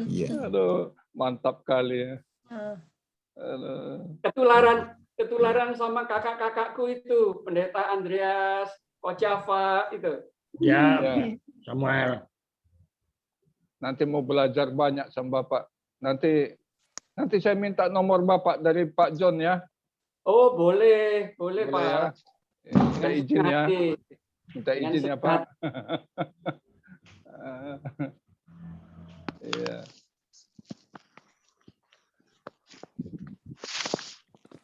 Iya. Aduh, mantap kali ya. Ketularan sama kakak-kakakku itu, Pendeta Andreas, Coach Java itu. Ya, Ya. Samuel. Nanti mau belajar banyak sama Bapak. Nanti saya minta nomor Bapak dari Pak John ya. Oh, boleh Pak. Ya. Minta izin ya. Minta izin ya Pak. Iya.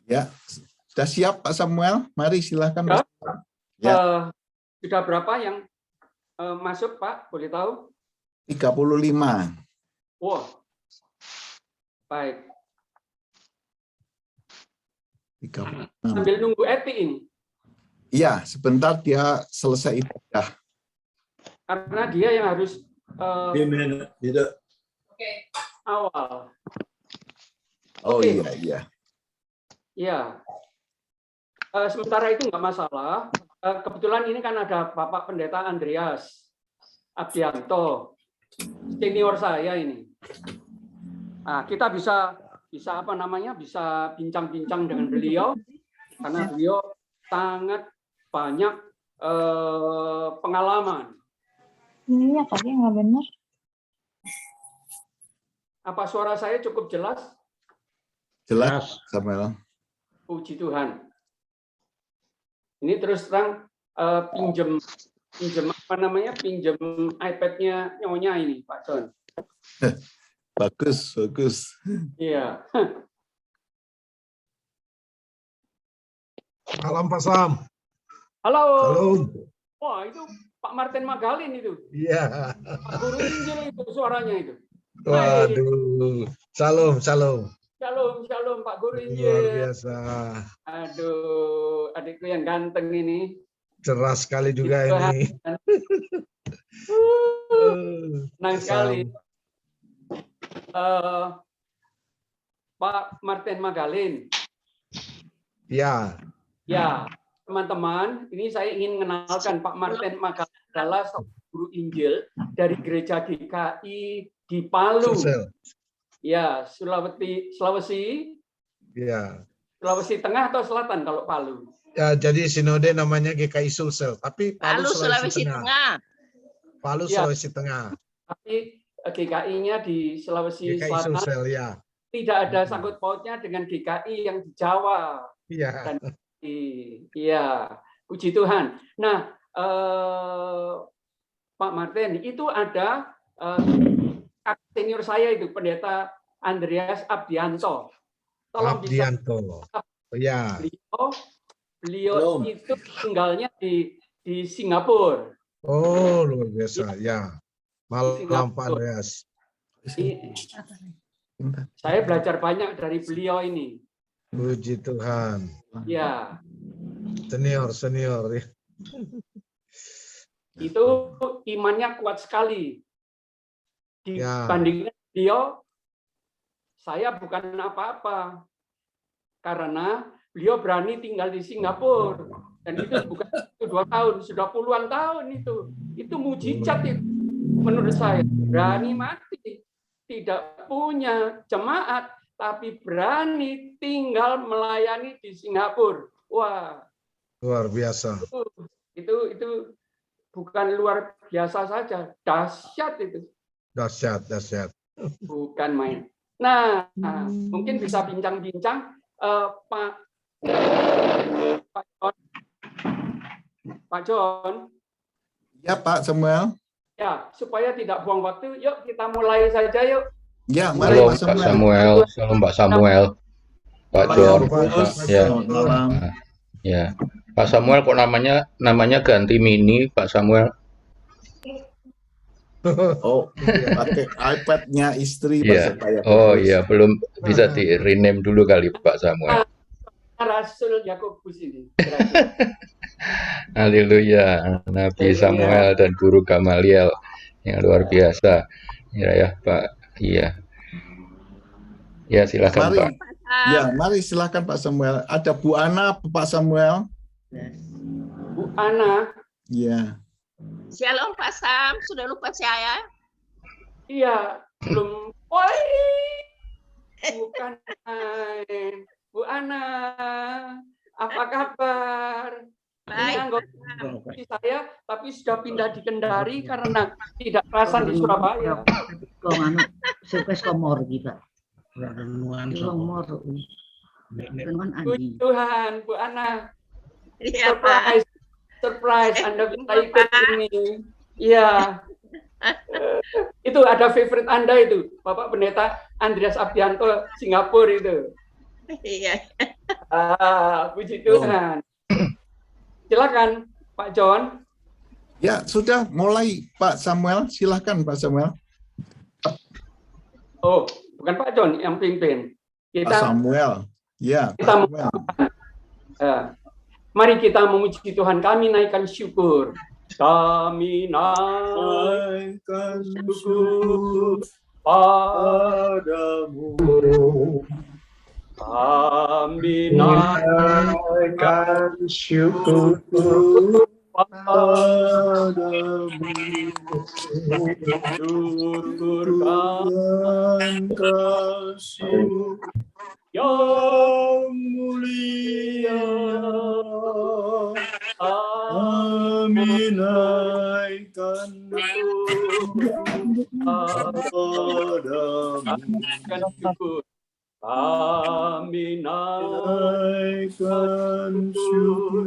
Ya, sudah siap Pak Samuel? Mari silahkan. Ya. Ya. Sudah berapa yang masuk Pak? Boleh tahu? 35. Wah, baik. 36. Sambil nunggu Epi ini. Iya, sebentar dia selesai ibadah. Karena dia yang harus awal. Oh Oke. iya. Ya. Sementara itu nggak masalah. Kebetulan ini kan ada Bapak Pendeta Andreas Abdianto, senior saya ini. Nah, kita bisa apa namanya? Bisa bincang-bincang dengan beliau karena beliau sangat banyak pengalaman. Ini ya tadi nggak benar. Apa suara saya cukup jelas? Jelas, Samuel. Puji Tuhan. Ini terus terang pinjem apa namanya? Pinjem iPad-nya nyonya ini, Pak John. Bagus. Iya. Malam Pak Sam. Halo. Halo. Wah, itu Pak Martin Magalin itu. Iya. Pak Guru Injil itu suaranya itu. Waduh. Salam. Shalom Pak Guru Luar Injil. biasa. Aduh, adikku yang ganteng ini. Cerah sekali juga Itu ini. Senang sekali. Pak Martin Magalin. Ya. Ya, teman-teman, ini saya ingin mengenalkan Pak Martin Magalin adalah seorang guru Injil dari gereja GKI di Palu. Sulsel. Ya, Sulawesi Ya. Sulawesi Tengah atau Selatan kalau Palu? Ya, jadi sinode namanya GKI Sulsel, tapi Palu Sulawesi Tengah. Palu Ya. Sulawesi Tengah. Tapi GKI-nya di Sulawesi GKI Selatan. Sulsel, ya. Tidak ada sangkut pautnya dengan GKI yang di Jawa. Iya. Dan iya, puji Tuhan. Nah, Pak Martin, itu ada senior saya itu Pendeta Andreas Abdianto. Tolong bisa Abdianto. Ya. beliau itu tinggalnya di Singapura. Oh, luar biasa. Ya. Malam Pak Andreas. Saya belajar banyak dari beliau ini. Puji Tuhan. Ya, Senior ya. itu imannya kuat sekali. Ya. Dibandingkan beliau, saya bukan apa-apa. Karena beliau berani tinggal di Singapura. Dan itu bukan 2 tahun, sudah puluhan tahun itu. Itu mujizat itu. Menurut saya, berani mati. Tidak punya jemaat, tapi berani tinggal melayani di Singapura. Wah, Luar biasa. itu bukan luar biasa saja, dahsyat itu. Dahsyat. Bukan main. Nah, mungkin bisa bincang-bincang Pak John. Ya Pak Samuel. Ya, supaya tidak buang waktu, yuk kita mulai saja yuk. Ya, mari Halo Pak Pak Samuel. Samuel, salam Pak Samuel, Pak John. Ya, Malam. ya. Pak Samuel kok namanya ganti Mini, Pak Samuel? Oh, pakai iPad-nya istri Iya. supaya Oh fokus. iya, belum bisa di rename dulu kali Pak Samuel. Rasul Yakobus ini. Haleluya, Nabi Samuel dan Guru Gamaliel yang luar biasa. Ya Pak. Iya. Ya silakan Mari. Pak. Ya, mari silakan Pak Samuel. Ada Bu Ana, Pak Samuel. Bu Ana. Ya. Shalom Pak Sam, sudah lupa saya? Iya, belum. Woi, bukan Bu Ana. Apa kabar? Ini Baik. anggota saya, tapi sudah pindah di Kendari karena tidak kerasan di Surabaya. Komor juga. Komor. Puji Tuhan, Bu Ana. Iya Pak. Surprise, Anda bisa ikut ini. Iya. Itu ada favorite Anda itu, Bapak Pendeta Andreas Abdianto Singapura itu. Iya. Puji Tuhan. Silakan Pak John. Ya, sudah mulai Pak Samuel. Silakan Pak Samuel. Oh, bukan Pak John yang pimpin. Pak Samuel. Ya, kita Pak Samuel. Mari kita memuji Tuhan, kami naikkan syukur. Kami naikkan syukur padamu. Kami naikkan syukur padamu. Syukurkan kasih yang mulia. Kami naikkan syukur. Kami naikkan syukur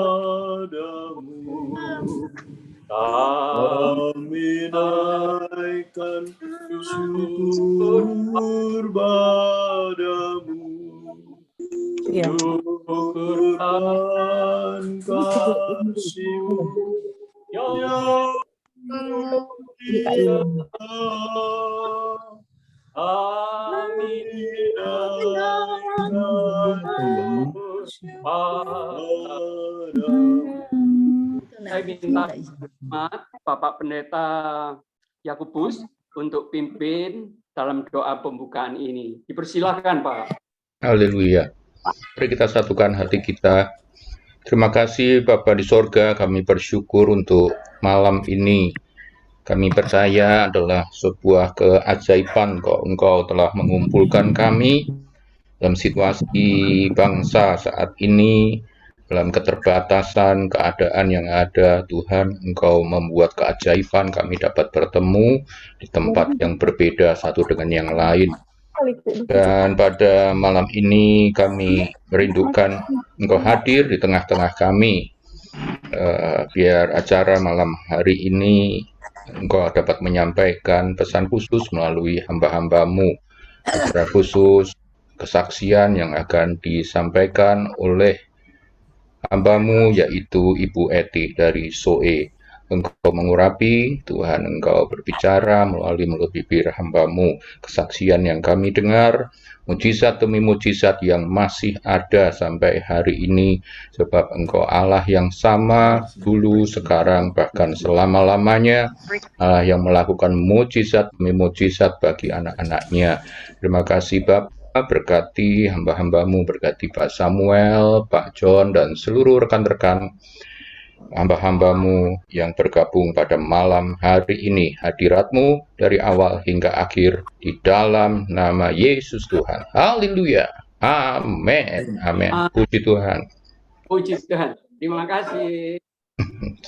padamu. Kami naikkan syukur padamu. Syukurkan kasih-Mu yang mulia. Kami naikkan padamu. Saya minta maaf Bapak Pendeta Yakubus untuk pimpin dalam doa pembukaan ini. Dipersilakan Pak. Haleluya. Mari kita satukan hati kita. Terima kasih Bapa di sorga, kami bersyukur untuk malam ini. Kami percaya adalah sebuah keajaiban kok Engkau telah mengumpulkan kami dalam situasi bangsa saat ini, dalam keterbatasan keadaan yang ada. Tuhan, Engkau membuat keajaiban, kami dapat bertemu di tempat yang berbeda satu dengan yang lain. Dan pada malam ini kami merindukan Engkau hadir di tengah-tengah kami. Biar acara malam hari ini Engkau dapat menyampaikan pesan khusus melalui hamba-hamba-Mu. Secara khusus kesaksian yang akan disampaikan oleh hamba-Mu, yaitu Ibu Eti dari SOE. Engkau mengurapi, Tuhan, Engkau berbicara melalui bibir hamba-Mu. Kesaksian yang kami dengar, mujizat demi mujizat yang masih ada sampai hari ini, sebab Engkau Allah yang sama dulu, sekarang, bahkan selama-lamanya, Allah yang melakukan mujizat demi mujizat bagi anak-anak-Nya. Terima kasih Bapak, berkati hamba-hamba-Mu, berkati Pak Samuel, Pak John, dan seluruh rekan-rekan hamba-hamba-Mu yang bergabung pada malam hari ini. Hadirat-Mu dari awal hingga akhir, di dalam nama Yesus Tuhan. Haleluya. Amin. Amin. Puji Tuhan. Puji Tuhan. Terima kasih.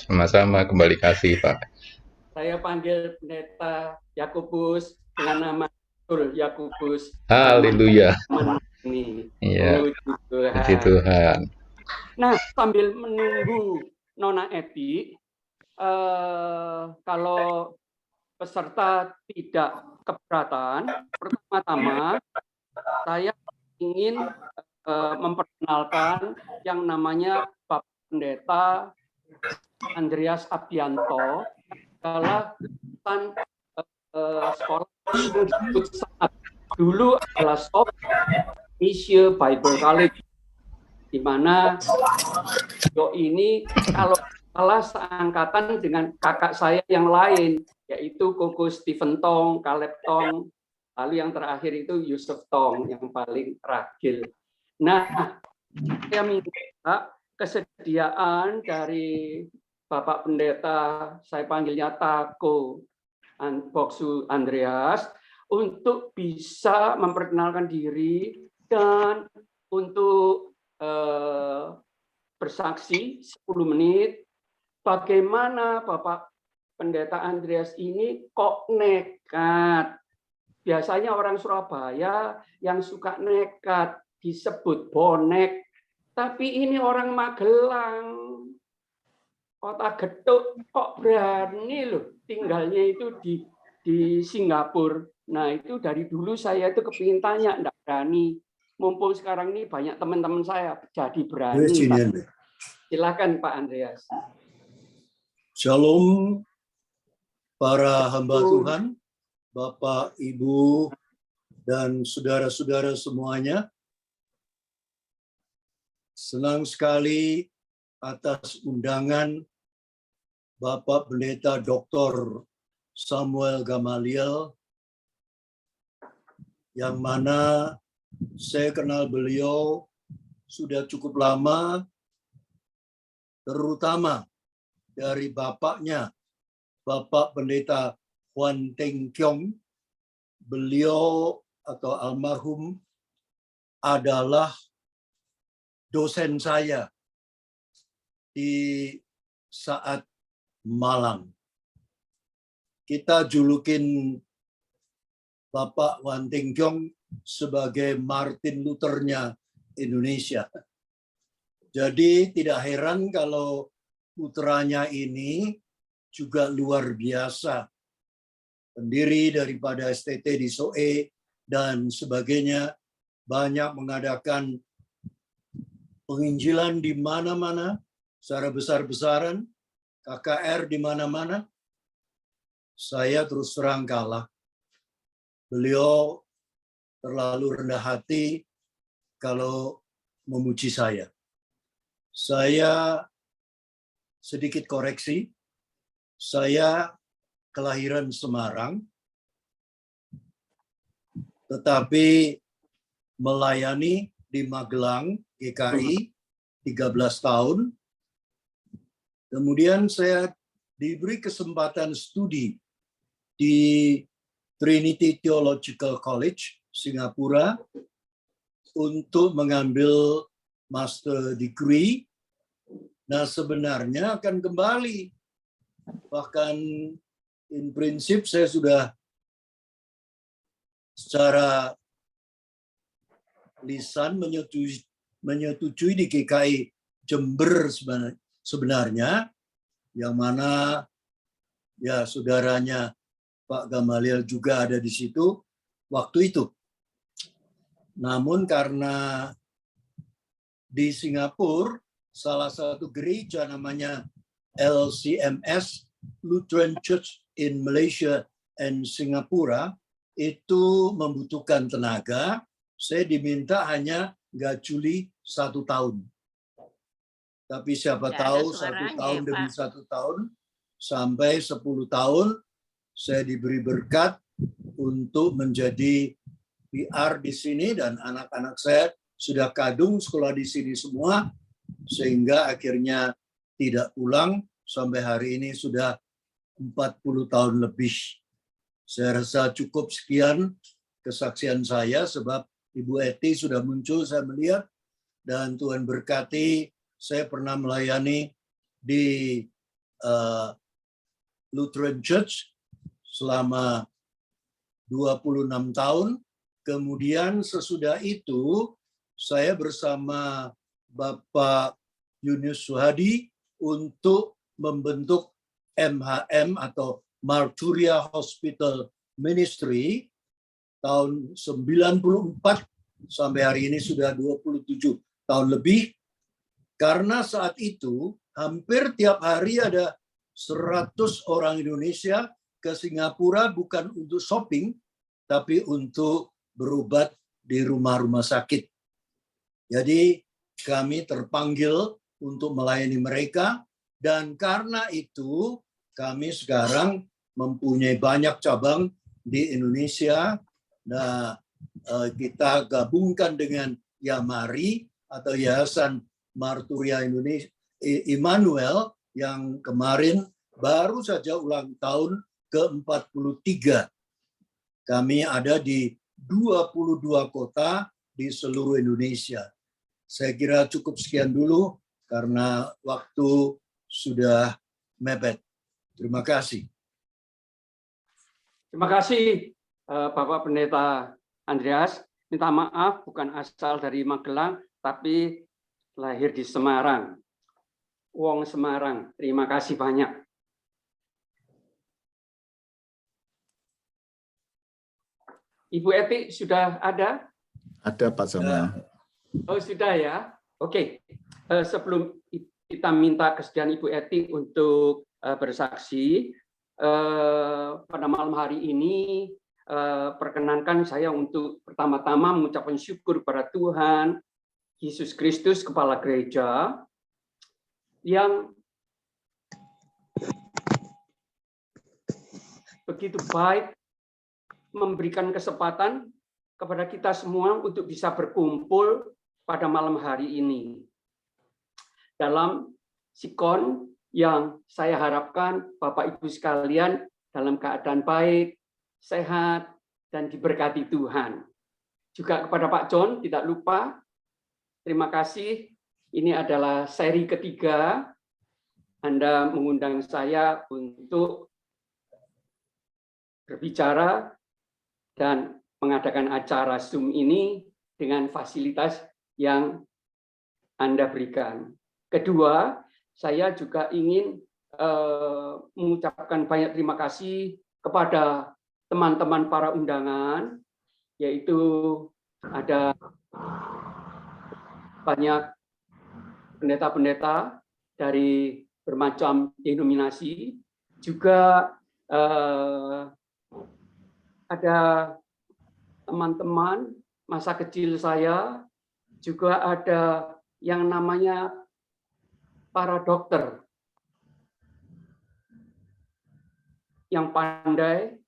Sama-sama, kembali kasih Pak. Saya panggil Pendeta Yakubus dengan nama Yakubus. Haleluya. Ini. Iya. Puji Tuhan. Nah, sambil menunggu Nona Eti, kalau peserta tidak keberatan, pertama-tama saya ingin memperkenalkan yang namanya Bapak Pendeta Andreas Abdianto, adalah sekolah saat dulu adalah Soft Asia Bible College, di mana ini kalau salah seangkatan dengan kakak saya yang lain, yaitu Koko Stephen Tong, Caleb Tong, lalu yang terakhir itu Yusuf Tong yang paling ragil. Nah, saya minta kesediaan dari Bapak Pendeta, saya panggilnya Tako Boksu Andreas, untuk bisa memperkenalkan diri dan untuk bersaksi 10 menit bagaimana Bapak Pendeta Andreas ini kok nekat. Biasanya orang Surabaya yang suka nekat disebut bonek, tapi ini orang Magelang, Kota Getuk, kok berani loh tinggalnya itu di Singapura. Nah itu dari dulu saya itu kepingin tanya, enggak berani. Mumpung sekarang ini banyak teman-teman saya jadi berani. Pak. Silakan Pak Andreas. Shalom para hamba Tuhan, Bapak, Ibu, dan saudara-saudara semuanya. Senang sekali atas undangan Bapak Pendeta Dr. Samuel Gamaliel, yang mana saya kenal beliau sudah cukup lama, terutama dari bapaknya, Bapak Pendeta Huan Teng Kiong. Beliau atau almarhum adalah dosen saya di saat Malang. Kita julukin Bapak Huan Teng Kiong sebagai Martin Luthernya Indonesia. Jadi tidak heran kalau putranya ini juga luar biasa. Pendiri daripada STT di SOE dan sebagainya, banyak mengadakan penginjilan di mana-mana, secara besar-besaran, KKR di mana-mana. Saya terus terang kalah. Beliau terlalu rendah hati kalau memuji saya. Saya sedikit koreksi, saya kelahiran Semarang, tetapi melayani di Magelang, GKI, 13 tahun. Kemudian saya diberi kesempatan studi di Trinity Theological College, Singapura, untuk mengambil master degree. Nah, sebenarnya akan kembali. Bahkan in prinsip saya sudah secara lisan menyetujui di GKI Jember sebenarnya, yang mana ya saudaranya Pak Gamaliel juga ada di situ waktu itu. Namun karena di Singapura salah satu gereja namanya LCMS, Lutheran Church in Malaysia and Singapura, itu membutuhkan tenaga. Saya diminta hanya gajuli 1 tahun. Tapi siapa tahu 1 tahun demi 1 tahun sampai 10 tahun saya diberi berkat untuk menjadi PR di sini, dan anak-anak saya sudah kadung sekolah di sini semua, sehingga akhirnya tidak pulang sampai hari ini sudah 40 tahun lebih. Saya rasa cukup sekian kesaksian saya, sebab Ibu Eti sudah muncul, saya melihat, dan Tuhan berkati. Saya pernah melayani di Lutheran Church selama 26 tahun. Kemudian sesudah itu saya bersama Bapak Yunus Suhadi untuk membentuk MHM atau Marturia Hospital Ministry tahun 94 sampai hari ini sudah 27 tahun lebih. Karena saat itu hampir tiap hari ada 100 orang Indonesia ke Singapura, bukan untuk shopping, tapi untuk berobat di rumah-rumah sakit. Jadi kami terpanggil untuk melayani mereka, dan karena itu kami sekarang mempunyai banyak cabang di Indonesia. Nah, kita gabungkan dengan Yamari atau Yayasan Marturia Indonesia Immanuel yang kemarin baru saja ulang tahun ke-43. Kami ada di 22 kota di seluruh Indonesia. Saya kira cukup sekian dulu karena waktu sudah mepet. Terima kasih. Terima kasih Bapak Pendeta Andreas. Minta maaf bukan asal dari Magelang, tapi lahir di Semarang. Wong Semarang. Terima kasih banyak. Ibu Eti sudah ada? Ada Pak Samuel. Oh sudah ya. Oke. Sebelum kita minta kesediaan Ibu Eti untuk bersaksi, pada malam hari ini perkenankan saya untuk pertama-tama mengucapkan syukur pada Tuhan Yesus Kristus, Kepala Gereja, yang begitu baik memberikan kesempatan kepada kita semua untuk bisa berkumpul pada malam hari ini. Dalam sikon yang saya harapkan Bapak Ibu sekalian dalam keadaan baik, sehat, dan diberkati Tuhan. Juga kepada Pak John, tidak lupa, terima kasih. Ini adalah seri ketiga Anda mengundang saya untuk berbicara dan mengadakan acara Zoom ini dengan fasilitas yang Anda berikan. Kedua, saya juga ingin mengucapkan banyak terima kasih kepada teman-teman para undangan, yaitu ada banyak pendeta-pendeta dari bermacam denominasi, juga ada teman-teman masa kecil saya, juga ada yang namanya para dokter yang pandai,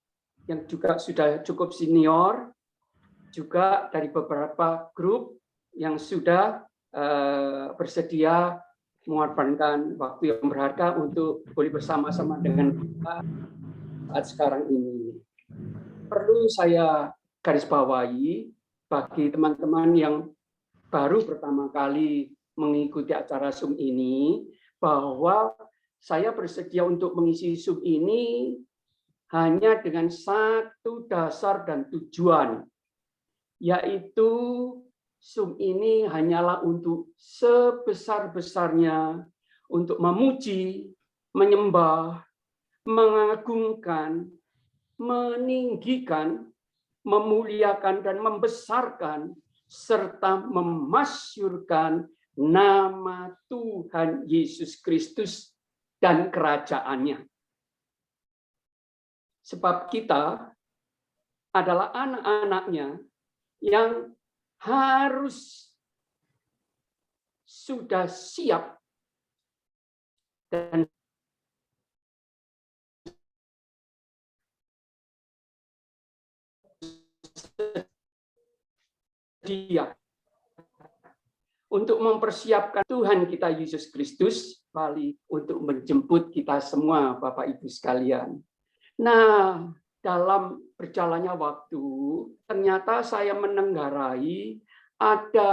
yang juga sudah cukup senior, juga dari beberapa grup yang sudah bersedia mengorbankan waktu yang berharga untuk boleh bersama-sama dengan kita saat sekarang ini. Perlu saya garis bawahi bagi teman-teman yang baru pertama kali mengikuti acara Zoom ini, bahwa saya bersedia untuk mengisi Zoom ini hanya dengan satu dasar dan tujuan, yaitu Zoom ini hanyalah untuk sebesar-besarnya untuk memuji, menyembah, mengagungkan, meninggikan, memuliakan, dan membesarkan, serta memasyurkan nama Tuhan Yesus Kristus dan kerajaannya. Sebab kita adalah anak-anaknya yang harus sudah siap dan sedia untuk mempersiapkan Tuhan kita Yesus Kristus kembali untuk menjemput kita semua, Bapak Ibu sekalian. Nah, dalam berjalannya waktu, ternyata saya menenggarai ada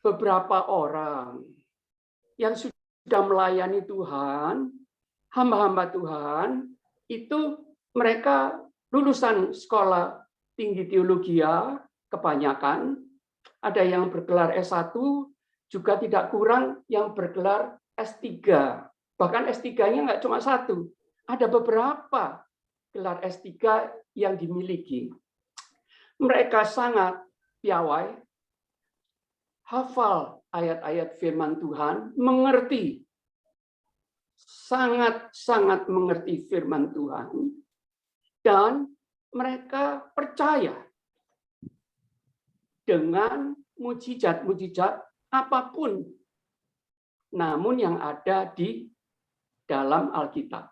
beberapa orang yang sudah melayani Tuhan, hamba-hamba Tuhan, itu mereka lulusan sekolah tinggi teologi kebanyakan, ada yang bergelar S1, juga tidak kurang yang bergelar S3. Bahkan S3-nya nggak cuma satu, ada beberapa gelar S3 yang dimiliki. Mereka sangat piawai, hafal ayat-ayat firman Tuhan, mengerti, sangat-sangat mengerti firman Tuhan, dan mereka percaya dengan mujizat-mujizat apapun, namun yang ada di dalam Alkitab,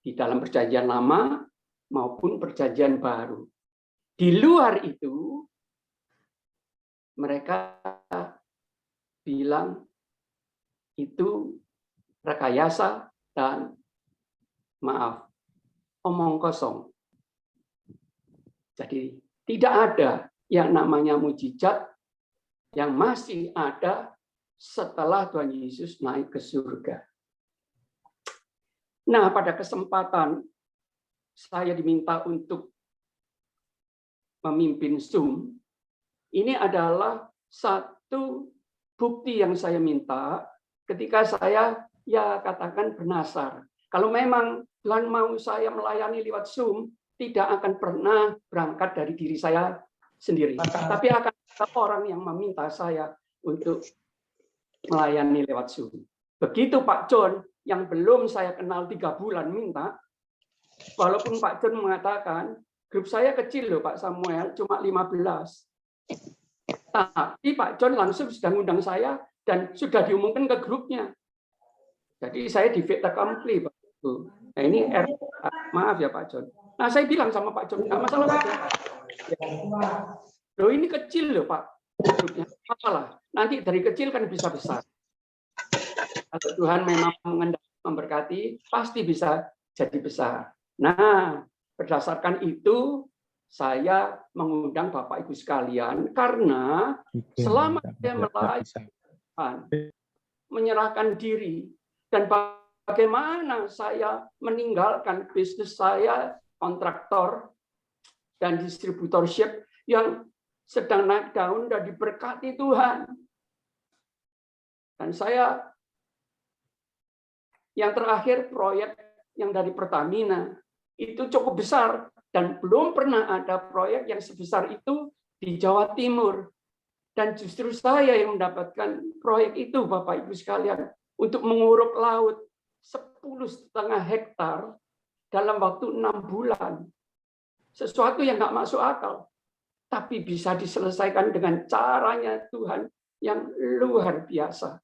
di dalam Perjanjian Lama maupun Perjanjian Baru. Di luar itu, mereka bilang itu rekayasa, dan maaf, omong kosong. Jadi tidak ada yang namanya mujizat yang masih ada setelah Tuhan Yesus naik ke surga. Nah, pada kesempatan saya diminta untuk memimpin Zoom, ini adalah satu bukti yang saya minta ketika saya katakan bernasar. Kalau memang Tuhan mau saya melayani lewat Zoom, tidak akan pernah berangkat dari diri saya sendiri. Tapi akan ada orang yang meminta saya untuk melayani lewat Zoom. Begitu Pak John, yang belum saya kenal 3 bulan minta, walaupun Pak John mengatakan, grup saya kecil loh Pak Samuel, cuma 15. Tapi Pak John langsung sudah ngundang saya dan sudah diumumkan ke grupnya. Jadi saya di fait accompli Pak. Nah ini maaf ya Pak John. Nah saya bilang sama Pak John, nggak masalah Pak John. Loh ini kecil loh Pak. Grupnya masalah. Nanti dari kecil kan bisa besar. Kalau Tuhan memang memberkati, pasti bisa jadi besar. Nah, berdasarkan itu, saya mengundang Bapak Ibu sekalian, karena selama saya melayani, menyerahkan diri, dan bagaimana saya meninggalkan bisnis saya, kontraktor, dan distributorship yang sedang naik daun dan diberkati Tuhan. Dan saya yang terakhir proyek yang dari Pertamina itu cukup besar dan belum pernah ada proyek yang sebesar itu di Jawa Timur. Dan justru saya yang mendapatkan proyek itu Bapak Ibu sekalian untuk menguruk laut 10,5 hektar dalam waktu 6 bulan. Sesuatu yang nggak masuk akal, tapi bisa diselesaikan dengan caranya Tuhan yang luar biasa.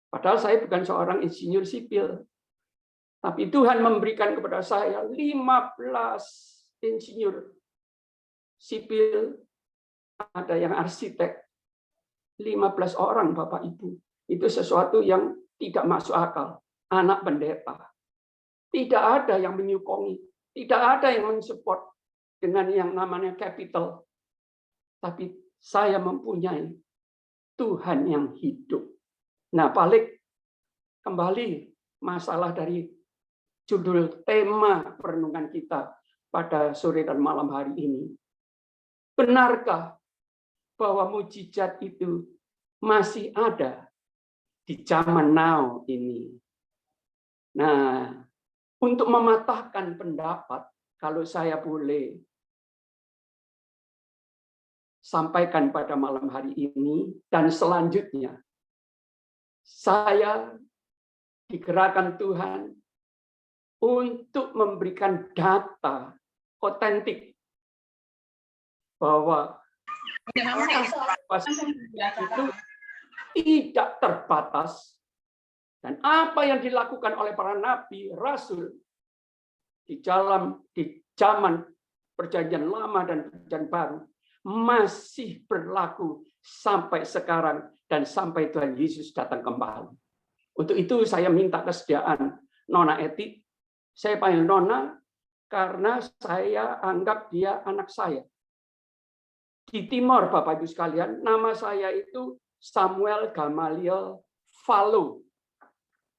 Padahal saya bukan seorang insinyur sipil, tapi Tuhan memberikan kepada saya 15 insinyur sipil, ada yang arsitek, 15 orang Bapak Ibu. Itu sesuatu yang tidak masuk akal. Anak pendeta. Tidak ada yang menyukongi, tidak ada yang mensupport dengan yang namanya capital. Tapi saya mempunyai Tuhan yang hidup. Nah, balik kembali masalah dari judul tema perenungan kita pada sore dan malam hari ini. Benarkah bahwa mujizat itu masih ada di zaman now ini? Nah, untuk mematahkan pendapat, kalau saya boleh sampaikan pada malam hari ini dan selanjutnya, saya digerakkan Tuhan untuk memberikan data otentik bahwa itu tidak terbatas, dan apa yang dilakukan oleh para nabi, rasul di zaman Perjanjian Lama dan Perjanjian Baru masih berlaku sampai sekarang dan sampai Tuhan Yesus datang kembali. Untuk itu saya minta kesediaan Nona Eti. Saya panggil Nona karena saya anggap dia anak saya. Di Timor, Bapak Ibu sekalian, nama saya itu Samuel Gamaliel Falo.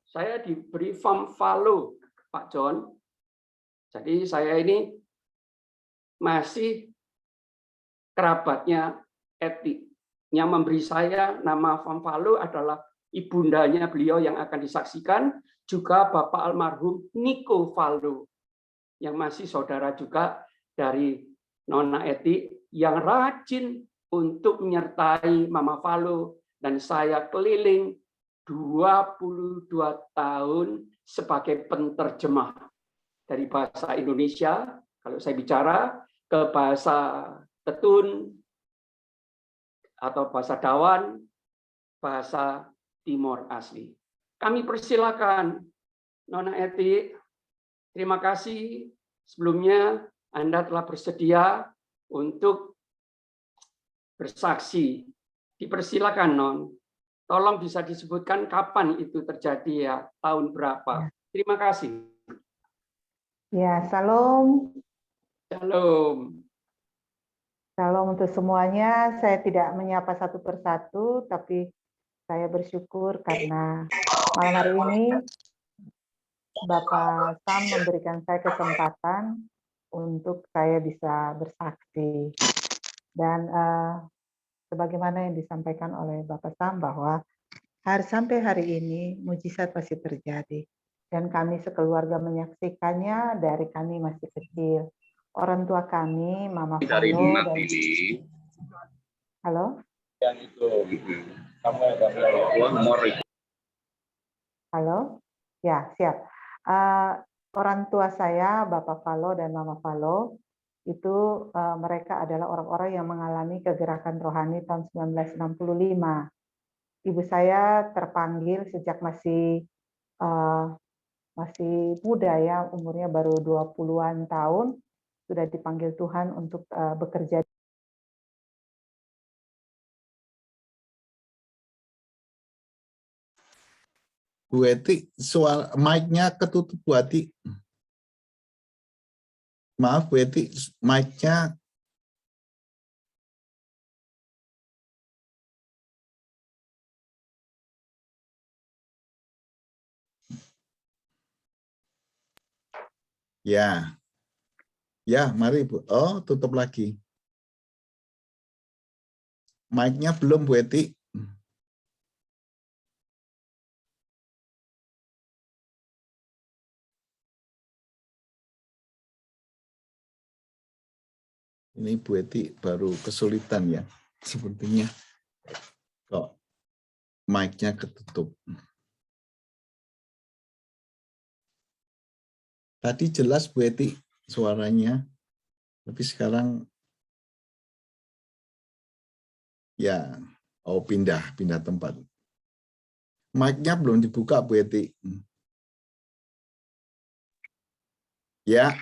Saya diberi Vam Falo, Pak John. Jadi saya ini masih kerabatnya Eti. Yang memberi saya nama Vam Falo adalah ibundanya beliau yang akan disaksikan, juga Bapak almarhum Niko Falo, yang masih saudara juga dari Nona Eti, yang rajin untuk menyertai Mama Falo, dan saya keliling 22 tahun sebagai penterjemah dari bahasa Indonesia, kalau saya bicara, ke bahasa Tetun, atau bahasa Dawan, bahasa Timor asli. Kami persilakan Nona Eti. Terima kasih sebelumnya Anda telah bersedia untuk bersaksi. Dipersilakan, Non. tolong bisa disebutkan kapan itu terjadi ya, tahun berapa. Terima kasih. Ya, salam. Shalom. Salam untuk semuanya. Saya tidak menyapa satu persatu, tapi saya bersyukur karena malam hari ini Bapak Sam memberikan saya kesempatan untuk saya bisa bersaksi. Dan sebagaimana yang disampaikan oleh Bapak Sam bahwa sampai hari ini mujizat pasti terjadi. Dan kami sekeluarga menyaksikannya dari kami masih kecil. Orang tua kami, Mama dari Fano Nuna dan... TV. Halo? Yang itu, kamu nomor itu. Halo? Ya, siap. Orang tua saya, Bapak Falo dan Mama Falo, itu mereka adalah orang-orang yang mengalami kegerakan rohani tahun 1965. Ibu saya terpanggil sejak masih muda ya, umurnya baru 20-an tahun, sudah dipanggil Tuhan untuk bekerja. Bu Eti, soal mic-nya ketutup Bu Eti. Maaf Bu Eti, mic-nya ya. Ya, mari Bu. Oh, tutup lagi. Mic-nya belum Bu Eti. Ini Bu Eti baru kesulitan ya, sepertinya. Kok mic-nya ketutup. Tadi jelas Bu Eti suaranya, tapi sekarang ya, oh pindah tempat. Mic-nya belum dibuka Bu Eti. Ya.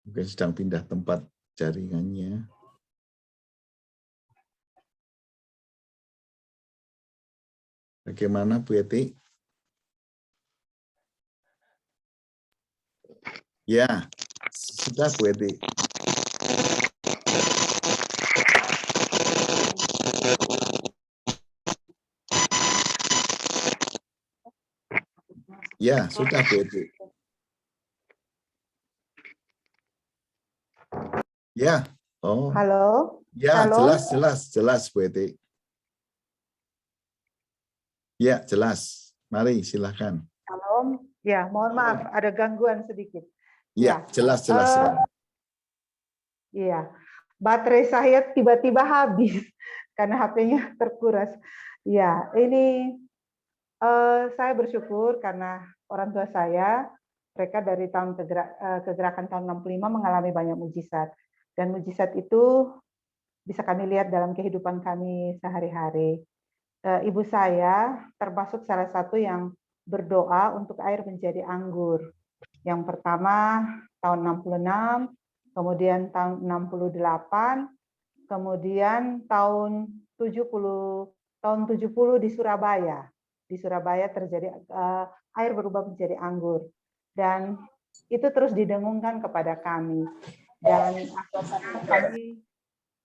Mungkin sedang pindah tempat jaringannya. Bagaimana Bu Eti? Ya, sudah Bu Eti. Ya, sudah Bu Eti. Ya, oh. Halo? Ya, Halo? jelas Bu Eti. Ya, jelas. Mari, silakan. Salam. Ya, mohon maaf, ada gangguan sedikit. Ya, jelas. Iya, baterai saya tiba-tiba habis karena HP-nya terkuras. Ya, ini saya bersyukur karena orang tua saya, mereka dari tahun kegerakan tahun 65 mengalami banyak mujizat. Dan mujizat itu bisa kami lihat dalam kehidupan kami sehari-hari. Ibu saya termasuk salah satu yang berdoa untuk air menjadi anggur. Yang pertama tahun 66, kemudian tahun 68, kemudian tahun 70 di Surabaya. Di Surabaya terjadi air berubah menjadi anggur. Dan itu terus didengungkan kepada kami. Dan kami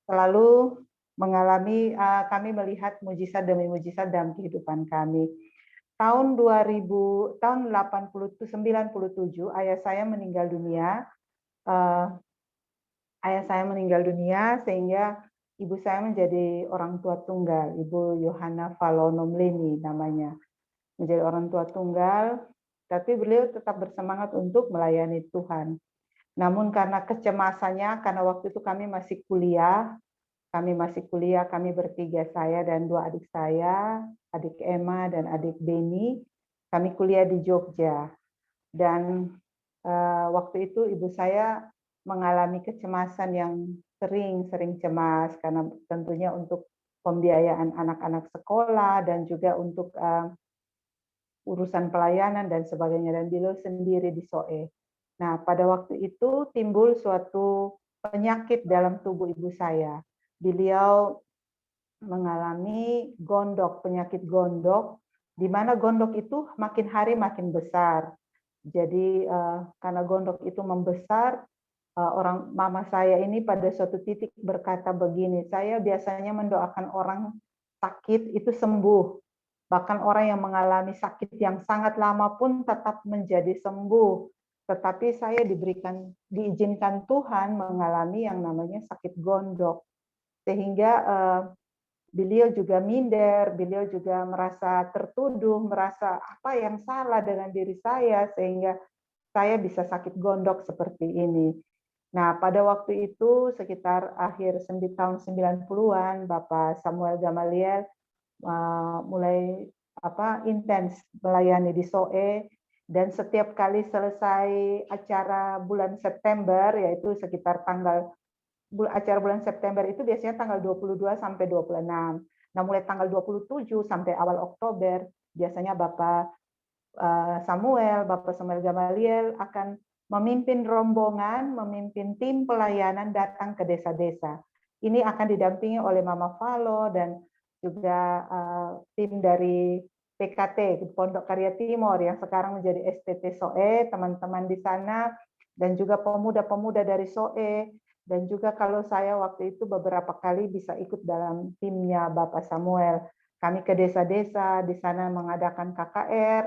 selalu mengalami, kami melihat mujizat demi mujizat dalam kehidupan kami. Tahun 97, ayah saya meninggal dunia. Sehingga ibu saya menjadi orang tua tunggal. Ibu Yohana Falonomleni namanya. Menjadi orang tua tunggal, tapi beliau tetap bersemangat untuk melayani Tuhan. Namun karena kecemasannya, karena waktu itu kami masih kuliah, kami bertiga, saya dan dua adik saya, adik Emma dan adik Beni, kami kuliah di Jogja. Dan waktu itu ibu saya mengalami kecemasan yang sering cemas, karena tentunya untuk pembiayaan anak-anak sekolah dan juga untuk urusan pelayanan dan sebagainya, dan beliau sendiri di SOE. Nah, pada waktu itu timbul suatu penyakit dalam tubuh ibu saya. Beliau mengalami gondok, penyakit gondok, di mana gondok itu makin hari makin besar. Jadi karena gondok itu membesar, orang mama saya ini pada suatu titik berkata begini, saya biasanya mendoakan orang sakit itu sembuh. Bahkan orang yang mengalami sakit yang sangat lama pun tetap menjadi sembuh. Tetapi saya diizinkan Tuhan mengalami yang namanya sakit gondok. Sehingga beliau juga minder, beliau juga merasa tertuduh, merasa apa yang salah dengan diri saya, sehingga saya bisa sakit gondok seperti ini. Nah, pada waktu itu sekitar akhir tahun 90-an, Bapak Samuel Gamaliel mulai intens melayani di SOE, dan setiap kali selesai acara bulan September, yaitu sekitar acara bulan September itu biasanya tanggal 22 sampai 26. Nah, mulai tanggal 27 sampai awal Oktober, biasanya Bapak Samuel Gamaliel akan memimpin rombongan, memimpin tim pelayanan datang ke desa-desa. Ini akan didampingi oleh Mama Valo dan juga tim dari PKT, Pondok Karya Timur, yang sekarang menjadi STT SOE, teman-teman di sana, dan juga pemuda-pemuda dari SOE, dan juga kalau saya waktu itu beberapa kali bisa ikut dalam timnya Bapak Samuel. Kami ke desa-desa, di sana mengadakan KKR,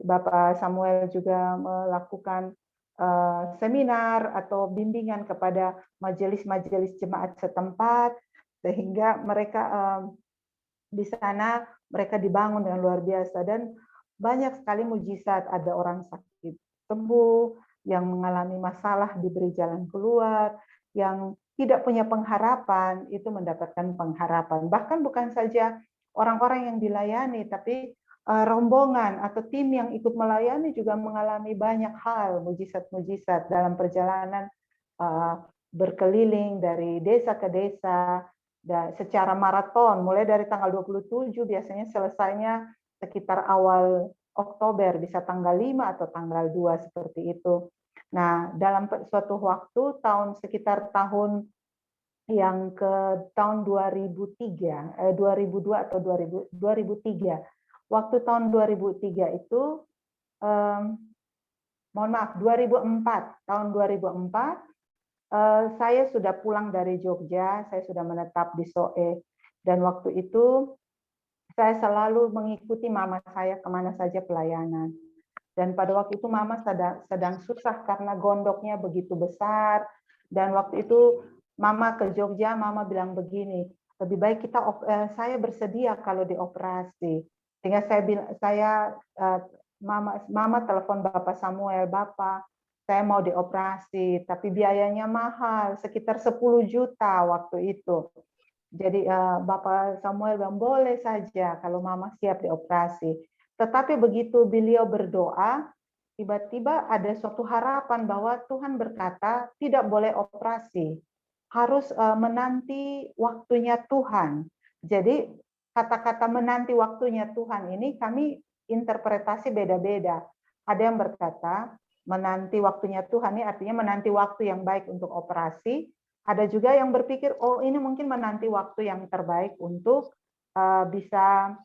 Bapak Samuel juga melakukan seminar atau bimbingan kepada majelis-majelis jemaat setempat, sehingga mereka di sana mereka dibangun dengan luar biasa, dan banyak sekali mujizat. Ada orang sakit sembuh, yang mengalami masalah diberi jalan keluar, yang tidak punya pengharapan itu mendapatkan pengharapan. Bahkan bukan saja orang-orang yang dilayani, tapi rombongan atau tim yang ikut melayani juga mengalami banyak hal, mujizat-mujizat dalam perjalanan berkeliling dari desa ke desa, dan secara maraton, mulai dari tanggal 27 biasanya selesainya sekitar awal Oktober, bisa tanggal 5 atau tanggal 2 seperti itu. Nah, dalam suatu waktu sekitar tahun yang ke tahun 2002 atau 2003. Waktu tahun 2003 itu mohon maaf, 2004, tahun 2004 saya sudah pulang dari Jogja, saya sudah menetap di SOE, dan waktu itu saya selalu mengikuti mama saya kemana saja pelayanan. Dan pada waktu itu mama sedang susah karena gondoknya begitu besar, dan waktu itu mama ke Jogja, mama bilang begini, lebih baik saya bersedia kalau dioperasi. Sehingga mama telepon Bapak Samuel, Bapak, saya mau dioperasi, tapi biayanya mahal, sekitar 10 juta waktu itu. Jadi Bapak Samuel bilang, boleh saja kalau mama siap dioperasi. Tetapi begitu beliau berdoa, tiba-tiba ada suatu harapan bahwa Tuhan berkata, tidak boleh operasi, harus menanti waktunya Tuhan. Jadi kata-kata menanti waktunya Tuhan ini kami interpretasi beda-beda. Ada yang berkata, menanti waktunya Tuhan ini artinya menanti waktu yang baik untuk operasi. Ada juga yang berpikir, oh ini mungkin menanti waktu yang terbaik untuk bisa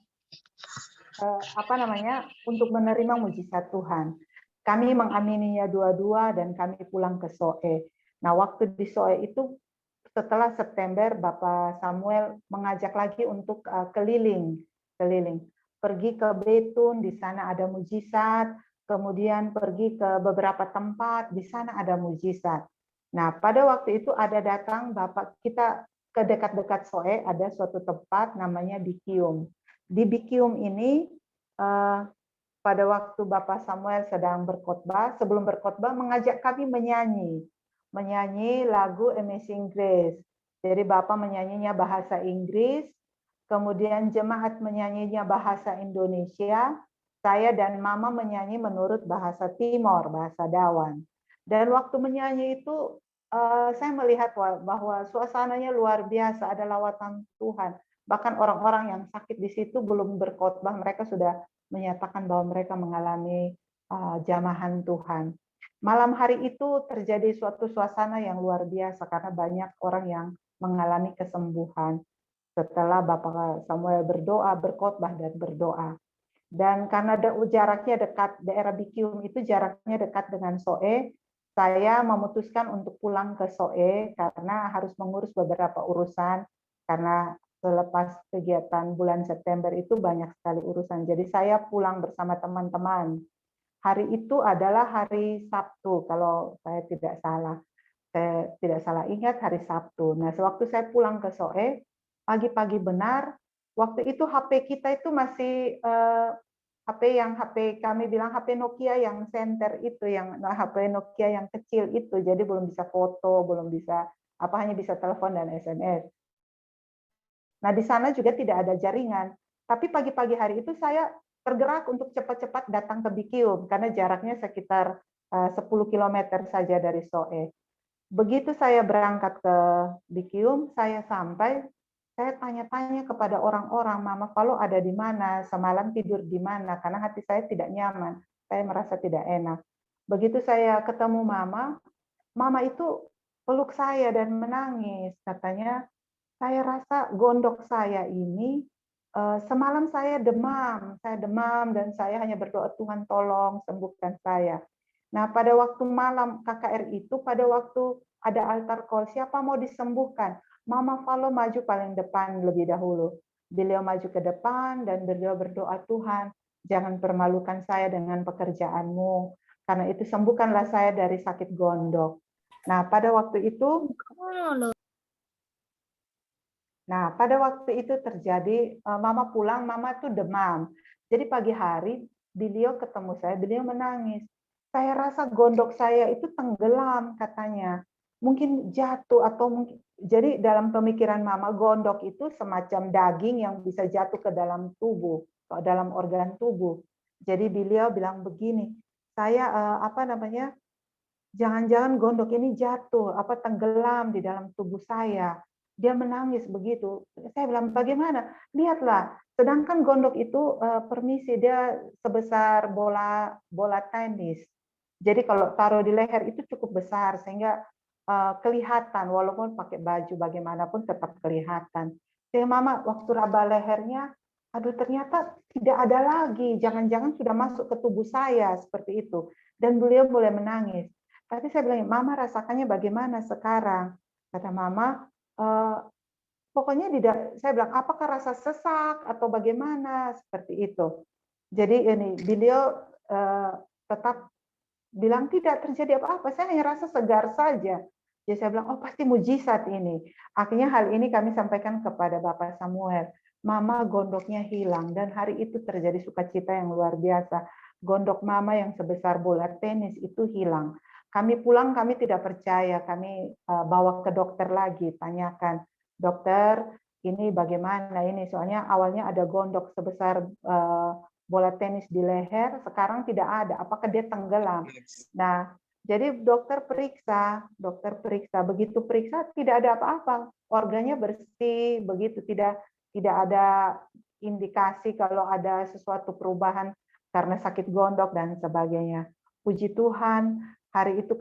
untuk menerima mujizat Tuhan. Kami mengamininya dua-dua dan kami pulang ke SOE. Nah, waktu di SOE itu setelah September, Bapak Samuel mengajak lagi untuk keliling. Pergi ke Betun, di sana ada mujizat. Kemudian pergi ke beberapa tempat, di sana ada mujizat. Nah, pada waktu itu ada datang Bapak kita ke dekat-dekat SOE, ada suatu tempat namanya Bikium. Di Bikium ini, pada waktu Bapak Samuel sedang berkhotbah, sebelum berkhotbah mengajak kami menyanyi lagu Amazing Grace. Jadi Bapak menyanyinya bahasa Inggris, kemudian jemaat menyanyinya bahasa Indonesia, saya dan Mama menyanyi menurut bahasa Timor, bahasa Dawan. Dan waktu menyanyi itu saya melihat bahwa suasananya luar biasa, ada lawatan Tuhan. Bahkan orang-orang yang sakit di situ belum berkhotbah, mereka sudah menyatakan bahwa mereka mengalami jamahan Tuhan. Malam hari itu terjadi suatu suasana yang luar biasa karena banyak orang yang mengalami kesembuhan setelah Bapak Samuel berdoa, berkhotbah dan berdoa. Dan karena jaraknya dekat, daerah Bikium itu jaraknya dekat dengan Soe, saya memutuskan untuk pulang ke Soe karena harus mengurus beberapa urusan, karena selepas kegiatan bulan September itu banyak sekali urusan. Jadi saya pulang bersama teman-teman. Hari itu adalah hari Sabtu, kalau saya tidak salah. Saya tidak salah ingat hari Sabtu. Nah, sewaktu saya pulang ke Soe, pagi-pagi benar, waktu itu HP kita itu masih HP kami bilang HP Nokia yang center itu, yang HP Nokia yang kecil itu, jadi belum bisa foto, belum bisa hanya bisa telepon dan SMS. Nah, di sana juga tidak ada jaringan. Tapi pagi-pagi hari itu saya tergerak untuk cepat-cepat datang ke Bikium karena jaraknya sekitar 10 km saja dari Soe. Begitu saya berangkat ke Bikium, saya sampai, saya tanya-tanya kepada orang-orang, Mama Valo ada di mana, semalam tidur di mana, karena hati saya tidak nyaman, saya merasa tidak enak. Begitu saya ketemu Mama itu peluk saya dan menangis, katanya, saya rasa gondok saya ini, semalam saya demam dan saya hanya berdoa, Tuhan tolong sembuhkan saya. Nah, pada waktu malam KKR itu, pada waktu ada altar call, siapa mau disembuhkan? Mama Valo maju paling depan lebih dahulu. Beliau maju ke depan dan beliau berdoa, Tuhan, jangan permalukan saya dengan pekerjaanmu, karena itu sembuhkanlah saya dari sakit gondok. Nah, pada waktu itu terjadi, Mama pulang, Mama tuh demam. Jadi pagi hari, beliau ketemu saya, beliau menangis. Saya rasa gondok saya itu tenggelam, katanya. Mungkin jatuh atau mungkin, jadi dalam pemikiran Mama, gondok itu semacam daging yang bisa jatuh ke dalam tubuh, ke dalam organ tubuh. Jadi beliau bilang begini, saya jangan-jangan gondok ini jatuh, tenggelam di dalam tubuh saya. Dia menangis begitu. Saya bilang, bagaimana? Lihatlah, sedangkan gondok itu permisi, dia sebesar bola tenis. Jadi kalau taruh di leher itu cukup besar, sehingga kelihatan, walaupun pakai baju bagaimanapun tetap kelihatan. Sehingga Mama, waktu raba lehernya, aduh ternyata tidak ada lagi, jangan-jangan sudah masuk ke tubuh saya, seperti itu. Dan beliau mulai menangis. Tapi saya bilang, Mama rasakannya bagaimana sekarang? Kata Mama, pokoknya saya bilang, apakah rasa sesak atau bagaimana, seperti itu. Jadi ini beliau tetap bilang tidak terjadi apa-apa, saya hanya rasa segar saja. Jadi saya bilang, oh pasti mujizat ini. Akhirnya hal ini kami sampaikan kepada Bapak Samuel. Mama gondoknya hilang dan hari itu terjadi sukacita yang luar biasa. Gondok Mama yang sebesar bola tenis itu hilang. Kami pulang, kami tidak percaya, kami bawa ke dokter lagi, tanyakan, dokter, ini bagaimana ini? Soalnya awalnya ada gondok sebesar bola tenis di leher, sekarang tidak ada. Apakah dia tenggelam? Nah, jadi dokter periksa, begitu periksa tidak ada apa-apa, organnya bersih, begitu tidak ada indikasi kalau ada sesuatu perubahan karena sakit gondok dan sebagainya. Puji Tuhan, hari itu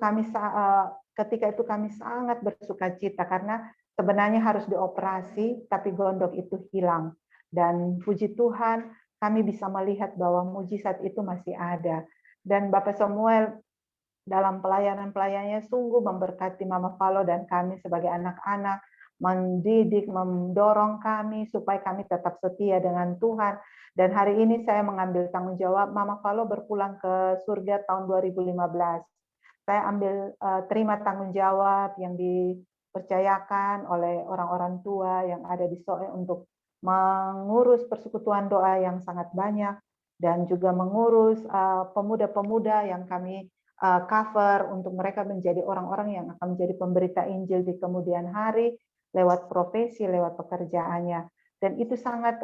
ketika itu kami sangat bersukacita karena sebenarnya harus dioperasi, tapi gondok itu hilang. Dan puji Tuhan, kami bisa melihat bahwa mujizat itu masih ada. Dan Bapak Samuel dalam pelayanan-pelayanannya sungguh memberkati Mama Valo dan kami sebagai anak-anak, mendidik, mendorong kami supaya kami tetap setia dengan Tuhan. Dan hari ini saya mengambil tanggung jawab, Mama Valo berpulang ke surga tahun 2015. Saya terima tanggung jawab yang dipercayakan oleh orang-orang tua yang ada di Soe untuk mengurus persekutuan doa yang sangat banyak dan juga mengurus pemuda-pemuda yang kami cover untuk mereka menjadi orang-orang yang akan menjadi pemberita Injil di kemudian hari lewat profesi, lewat pekerjaannya. Dan itu sangat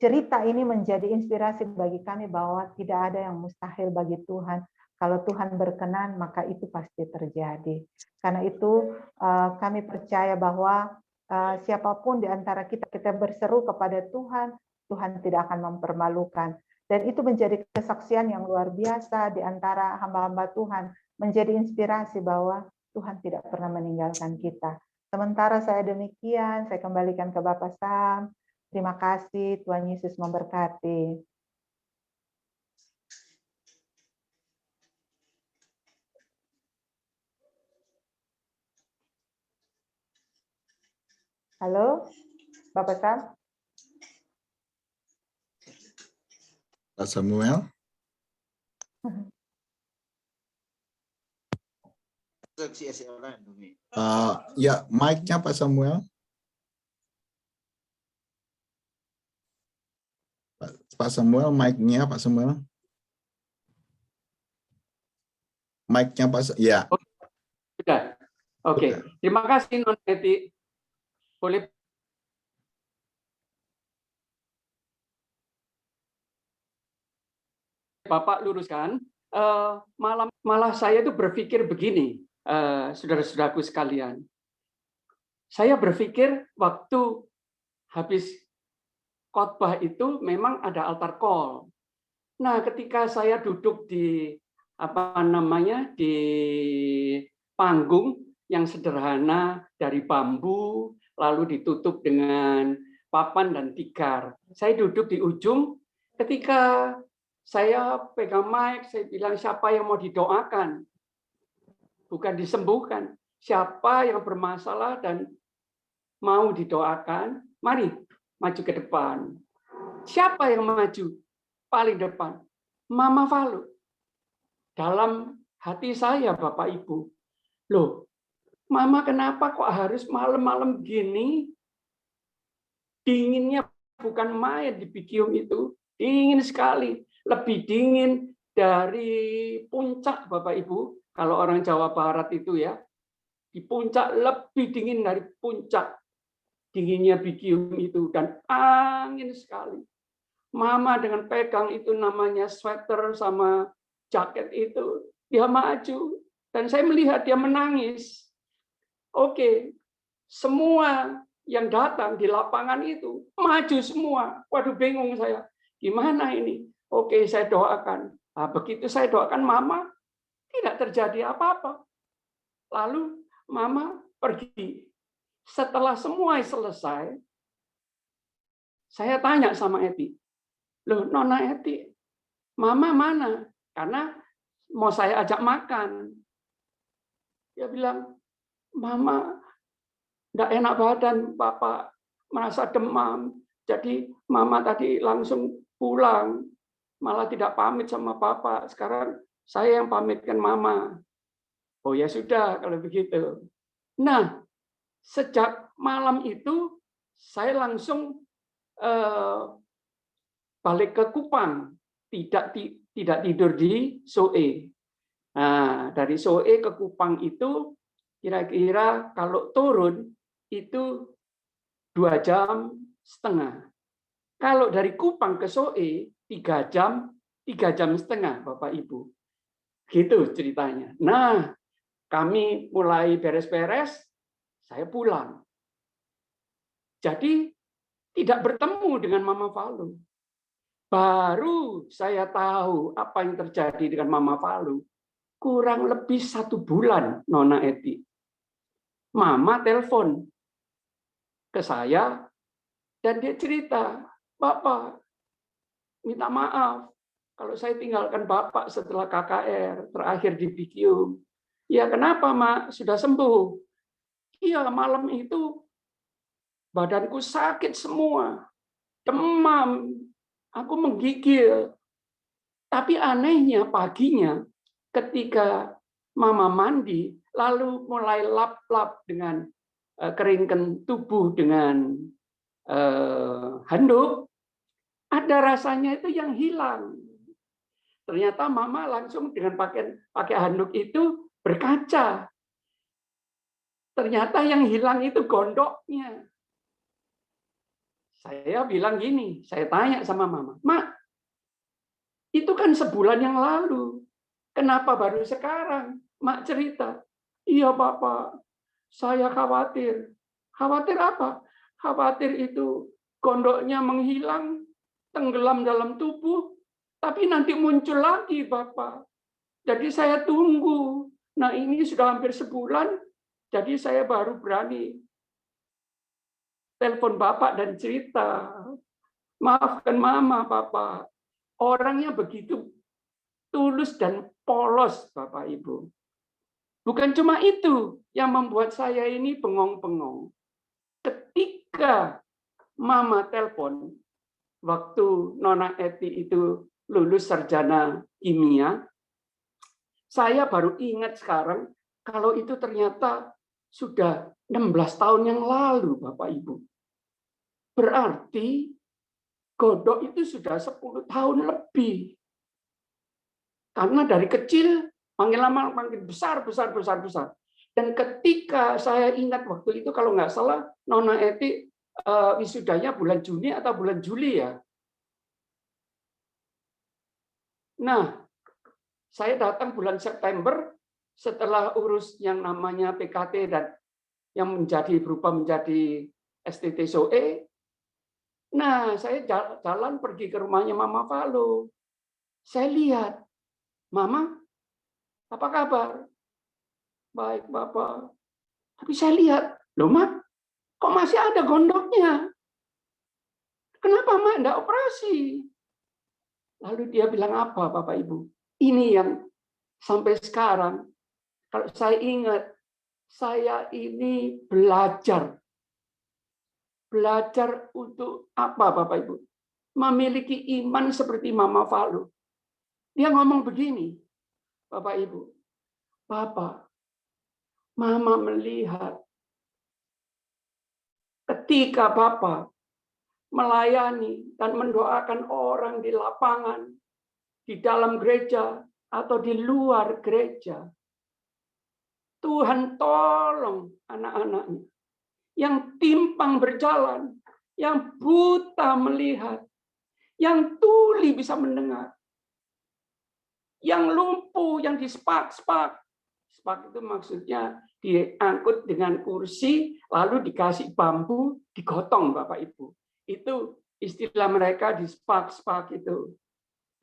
cerita ini menjadi inspirasi bagi kami bahwa tidak ada yang mustahil bagi Tuhan. Kalau Tuhan berkenan, maka itu pasti terjadi. Karena itu kami percaya bahwa siapapun di antara kita, kita berseru kepada Tuhan, Tuhan tidak akan mempermalukan. Dan itu menjadi kesaksian yang luar biasa di antara hamba-hamba Tuhan, menjadi inspirasi bahwa Tuhan tidak pernah meninggalkan kita. Sementara saya demikian, saya kembalikan ke Bapak Sam. Terima kasih, Tuhan Yesus memberkati. Halo, Bapak Sam. Pak Samuel. Ya, mic-nya Pak Samuel. Pak Samuel, mic-nya Pak Samuel. Mic-nya Pak, ya. Sudah. Oke. Terima kasih Non Eti. Boleh Bapak luruskan. Malah saya itu berpikir begini, saudara-saudaraku sekalian. Saya berpikir waktu habis khotbah itu memang ada altar call. Nah, ketika saya duduk di di panggung yang sederhana dari bambu, lalu ditutup dengan papan dan tikar. Saya duduk di ujung. Ketika saya pegang mic, saya bilang, siapa yang mau didoakan? Bukan disembuhkan. Siapa yang bermasalah dan mau didoakan, mari maju ke depan. Siapa yang maju paling depan? Mama Valu. Dalam hati saya, Bapak Ibu, loh, Mama kenapa kok harus malam-malam gini? Dinginnya bukan main di Bikium itu. Dingin sekali. Lebih dingin dari puncak, Bapak Ibu. Kalau orang Jawa Barat itu ya. Di puncak lebih dingin dari puncak. Dinginnya Bikium itu. Dan angin sekali. Mama dengan pegang itu namanya sweater sama jaket itu. Dia maju. Dan saya melihat dia menangis. Oke, semua yang datang di lapangan itu maju semua. Waduh, bingung saya. Gimana ini? Oke, saya doakan. Nah, begitu saya doakan Mama, tidak terjadi apa-apa. Lalu Mama pergi. Setelah semua selesai, saya tanya sama Eti. Loh, Nona Eti, Mama mana? Karena mau saya ajak makan. Dia bilang, Mama enggak enak badan, Bapak merasa demam. Jadi Mama tadi langsung pulang, malah tidak pamit sama Bapak. Sekarang saya yang pamitkan Mama. Oh ya sudah kalau begitu. Nah, sejak malam itu saya langsung balik ke Kupang, tidak tidur di Soe. Nah, dari Soe ke Kupang itu kira-kira kalau turun itu 2,5 jam. Kalau dari Kupang ke Soe 3 jam, 3,5 jam, Bapak Ibu. Gitu ceritanya. Nah, kami mulai beres-beres, saya pulang. Jadi tidak bertemu dengan Mama Valu. Baru saya tahu apa yang terjadi dengan Mama Valu. Kurang lebih 1 bulan, Nona Eti. Mama telepon ke saya dan dia cerita, Bapak, minta maaf kalau saya tinggalkan Bapak setelah KKR terakhir di Bikium. Ya kenapa, Mak? Sudah sembuh. Iya, malam itu badanku sakit semua, demam, aku menggigil. Tapi anehnya paginya ketika Mama mandi, lalu mulai lap-lap dengan keringkan tubuh dengan handuk, ada rasanya itu yang hilang. Ternyata Mama langsung dengan pakai handuk itu berkaca. Ternyata yang hilang itu gondoknya. Saya bilang gini, saya tanya sama Mama, Mak, itu kan sebulan yang lalu. Kenapa baru sekarang? Mak cerita, iya Bapak, saya khawatir Khawatir apa? Khawatir itu gondoknya menghilang, tenggelam dalam tubuh, tapi nanti muncul lagi, Bapak. Jadi saya tunggu. Nah, ini sudah hampir sebulan, jadi saya baru berani telepon Bapak dan cerita. Maafkan Mama, Bapak. Orangnya begitu tulus dan polos, Bapak Ibu. Bukan cuma itu yang membuat saya ini bengong-bengong. Ketika Mama telepon, waktu Nona Eti itu lulus sarjana kimia, saya baru ingat sekarang kalau itu ternyata sudah 16 tahun yang lalu, Bapak Ibu. Berarti godok itu sudah 10 tahun lebih. Karena dari kecil makin lama makin besar. Dan ketika saya ingat waktu itu, kalau nggak salah, Nona Eti wisudanya bulan Juni atau bulan Juli ya. Nah, saya datang bulan September setelah urus yang namanya PKT dan yang berubah menjadi STT SOE. Nah, saya jalan pergi ke rumahnya Mama Valo. Saya lihat, Mama, apa kabar? Baik, Bapak. Tapi saya lihat, loh, Mak, kok masih ada gondoknya? Kenapa, Mak, enggak operasi? Lalu dia bilang apa, Bapak Ibu? Ini yang sampai sekarang, kalau saya ingat, saya ini belajar. Belajar untuk apa, Bapak Ibu? Memiliki iman seperti Mama Valo. Dia ngomong begini, Bapak Ibu. Bapak, Mama melihat ketika Bapak melayani dan mendoakan orang di lapangan, di dalam gereja, atau di luar gereja. Tuhan tolong anak-anaknya. Yang timpang berjalan, yang buta melihat, yang tuli bisa mendengar, yang lumpuh, yang dispak-spak. Spak itu maksudnya diangkut dengan kursi, lalu dikasih bambu, digotong, Bapak Ibu. Itu istilah mereka dispak-spak itu.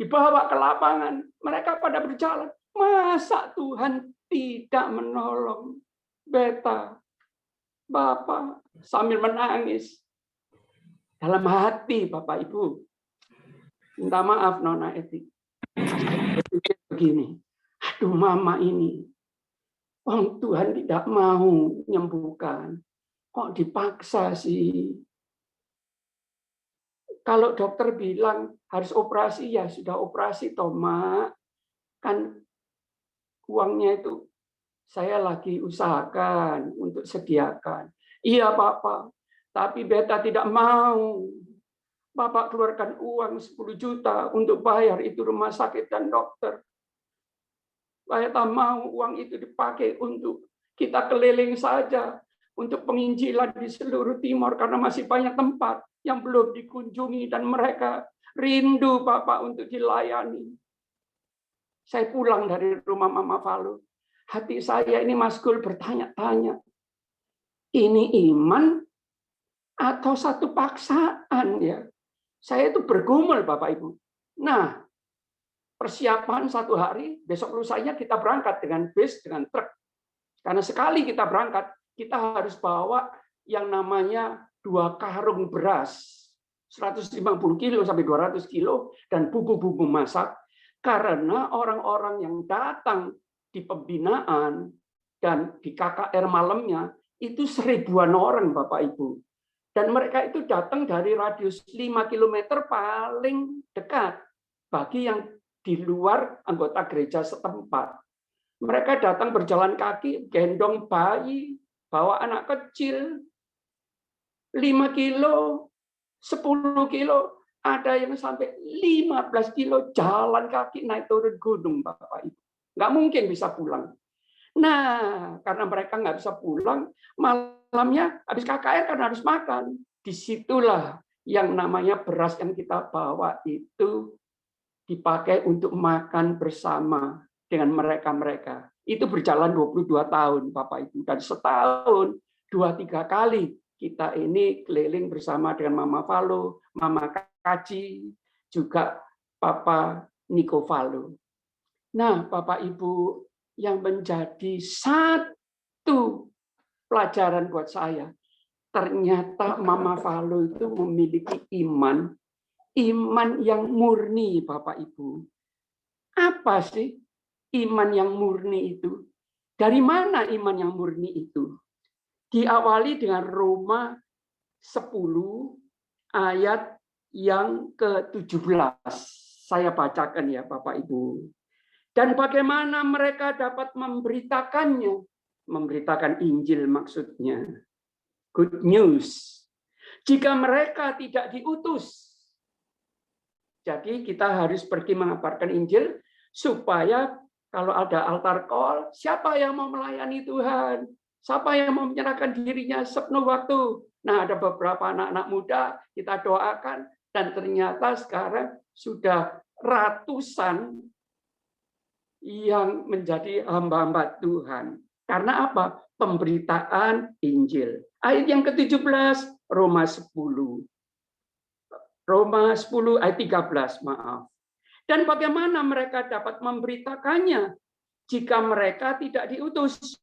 Dibawa ke lapangan, mereka pada berjalan. Masa Tuhan tidak menolong beta? Bapak sambil menangis dalam hati, Bapak Ibu. Minta maaf, Nona Eti. Begini, aduh Mama ini, Tuhan tidak mau menyembuhkan. Kok dipaksa sih? Kalau dokter bilang harus operasi, ya sudah operasi, toh, Mak. Kan uangnya itu saya lagi usahakan untuk sediakan. Iya, Bapak. Tapi beta tidak mau. Bapak keluarkan uang 10 juta untuk bayar itu rumah sakit dan dokter. Beta mau uang itu dipakai untuk kita keliling saja. Untuk penginjilan di seluruh Timor. Karena masih banyak tempat yang belum dikunjungi. Dan mereka rindu, Bapak, untuk dilayani. Saya pulang dari rumah Mama Valo. Hati saya ini masgul bertanya-tanya. Ini iman atau satu paksaan ya? Saya itu bergumul, Bapak Ibu. Nah, persiapan 1 hari, besok lusanya kita berangkat dengan bis, dengan truk. Karena sekali kita berangkat, kita harus bawa yang namanya 2 karung beras. 150 kilo sampai 200 kilo dan bumbu-bumbu masak. Karena orang-orang yang datang di pembinaan dan di KKR malamnya itu 1000-an orang, Bapak Ibu. Dan mereka itu datang dari radius 5 km paling dekat bagi yang di luar anggota gereja setempat. Mereka datang berjalan kaki, gendong bayi, bawa anak kecil, 5 kilo, 10 kilo, ada yang sampai 15 kilo jalan kaki naik turun gunung, Bapak Ibu. Nggak mungkin bisa pulang. Nah, karena mereka nggak bisa pulang, malamnya habis KKR kan harus makan. Disitulah yang namanya beras yang kita bawa itu dipakai untuk makan bersama dengan mereka-mereka. Itu berjalan 22 tahun, Bapak Ibu. Dan setahun 2-3 kali kita ini keliling bersama dengan Mama Valo, Mama Kaci, juga Papa Niko Valo. Nah, Bapak Ibu, yang menjadi satu pelajaran buat saya, ternyata Mama Valo itu memiliki iman yang murni, Bapak Ibu. Apa sih iman yang murni itu? Dari mana iman yang murni itu? Diawali dengan Roma 10 ayat yang ke-17. Saya bacakan ya Bapak Ibu. Dan bagaimana mereka dapat memberitakannya? Memberitakan Injil maksudnya. Good news. Jika mereka tidak diutus. Jadi kita harus pergi mengabarkan Injil supaya kalau ada altar call, siapa yang mau melayani Tuhan? Siapa yang mau menyerahkan dirinya sepenuh waktu? Nah, ada beberapa anak-anak muda kita doakan dan ternyata sekarang sudah ratusan yang menjadi hamba-hamba Tuhan. Karena apa? Pemberitaan Injil. Ayat yang ke-17, Roma 10. Roma 10 ayat 13, maaf. Dan bagaimana mereka dapat memberitakannya jika mereka tidak diutus?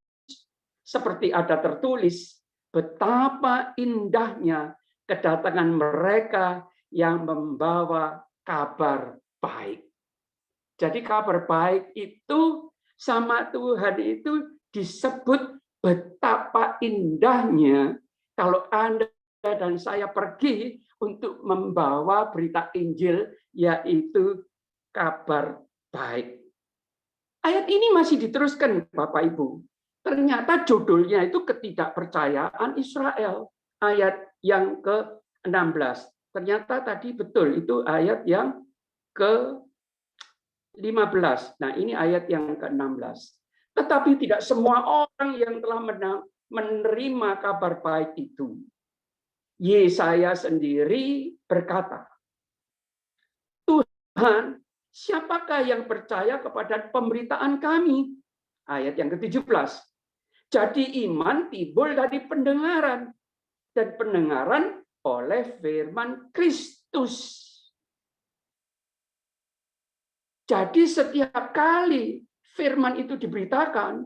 Seperti ada tertulis, betapa indahnya kedatangan mereka yang membawa kabar baik. Jadi kabar baik itu sama Tuhan itu disebut betapa indahnya kalau Anda dan saya pergi untuk membawa berita Injil, yaitu kabar baik. Ayat ini masih diteruskan, Bapak Ibu. Ternyata judulnya itu ketidakpercayaan Israel. Ayat yang ke-16. Ternyata tadi betul, itu ayat yang ke-15. Nah, ini ayat yang ke-16. Tetapi tidak semua orang yang telah menerima kabar baik itu. Yesaya sendiri berkata, Tuhan, siapakah yang percaya kepada pemberitaan kami? Ayat yang ke-17. Jadi iman timbul dari pendengaran, dan pendengaran oleh firman Kristus. Jadi setiap kali firman itu diberitakan,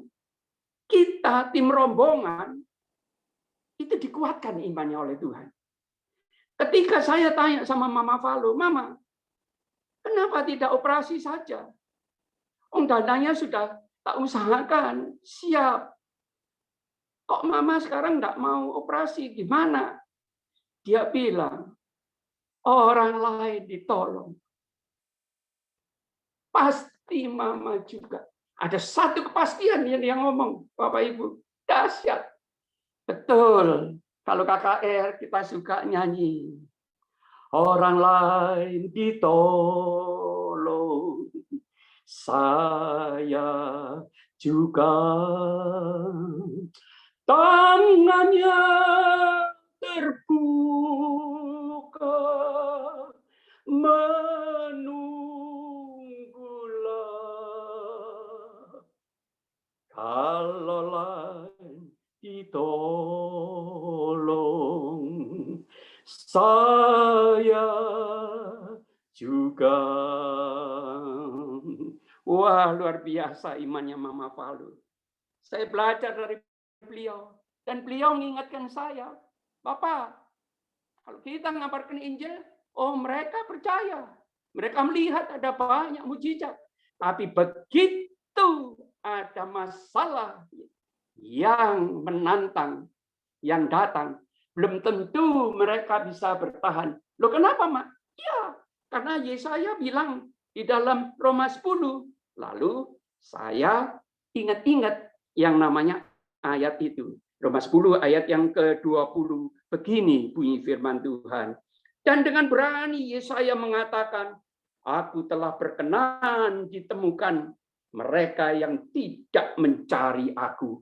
kita tim rombongan itu dikuatkan imannya oleh Tuhan. Ketika saya tanya sama Mama Valo, Mama, kenapa tidak operasi saja? Dananya sudah tak usahakan, siap. Kok Mama sekarang enggak mau operasi, gimana? Dia bilang, orang lain ditolong. Pasti Mama juga. Ada satu kepastian yang dia ngomong, Bapak Ibu, dahsyat. Betul, kalau KKR kita suka nyanyi. Orang lain ditolong, saya juga. Tangannya terbuka, menunggulah. Kalau lain ditolong, saya juga. Wah, luar biasa imannya Mama Valo. Saya belajar dari beliau. Dan beliau mengingatkan saya, Bapak, kalau kita mengabarkan Injil, mereka percaya. Mereka melihat ada banyak mujizat. Tapi begitu ada masalah yang menantang, yang datang, belum tentu mereka bisa bertahan. Loh kenapa, Mak? Ya, karena Yesaya bilang di dalam Roma 10. Lalu saya ingat-ingat yang namanya ayat itu. Roma 10 ayat yang ke-20. Begini bunyi firman Tuhan. Dan dengan berani Yesaya mengatakan, aku telah berkenan ditemukan mereka yang tidak mencari aku.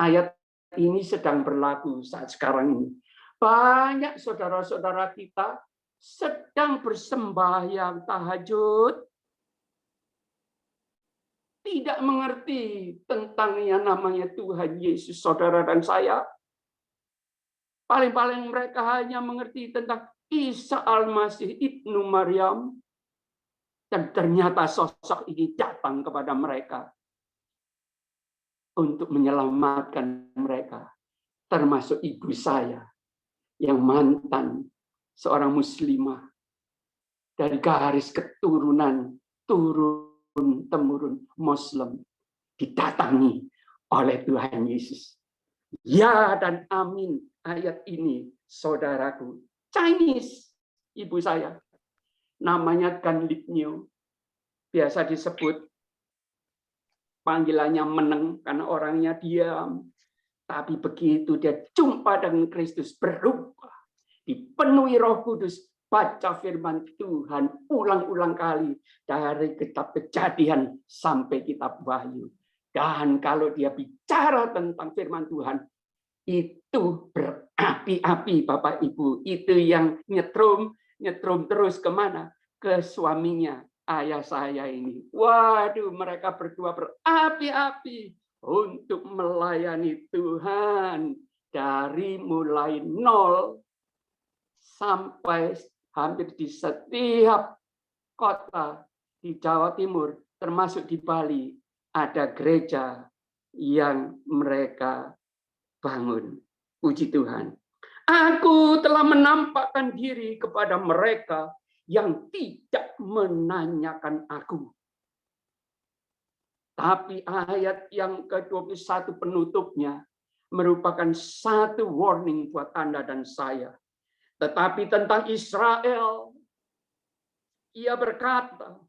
Ayat ini sedang berlaku saat sekarang ini. Banyak saudara-saudara kita sedang bersembahyang tahajud, tidak mengerti tentang yang namanya Tuhan Yesus, saudara dan saya. Paling-paling mereka hanya mengerti tentang Isa Al-Masih Ibnu Maryam. Dan ternyata sosok ini datang kepada mereka untuk menyelamatkan mereka. Termasuk ibu saya yang mantan seorang muslimah dari garis keturunan turun-temurun Muslim didatangi oleh Tuhan Yesus. Ya dan amin ayat ini, saudaraku. Chinese, ibu saya. Namanya Gan Lip Nyo. Biasa disebut panggilannya Meneng karena orangnya diam. Tapi begitu dia jumpa dengan Kristus, berubah. Dipenuhi Roh Kudus, baca firman Tuhan ulang-ulang kali dari kitab Kejadian sampai kitab Wahyu. Dan kalau dia bicara tentang firman Tuhan, itu berapi-api Bapak Ibu. Itu yang nyetrum terus kemana? Ke suaminya, ayah saya ini. Waduh, mereka berdua berapi-api untuk melayani Tuhan. Dari mulai nol sampai hampir di setiap kota di Jawa Timur, termasuk di Bali, ada gereja yang mereka bangun. Puji Tuhan. Aku telah menampakkan diri kepada mereka yang tidak menanyakan aku. Tapi ayat yang ke-21 penutupnya merupakan satu warning buat Anda dan saya. Tetapi tentang Israel, ia berkata,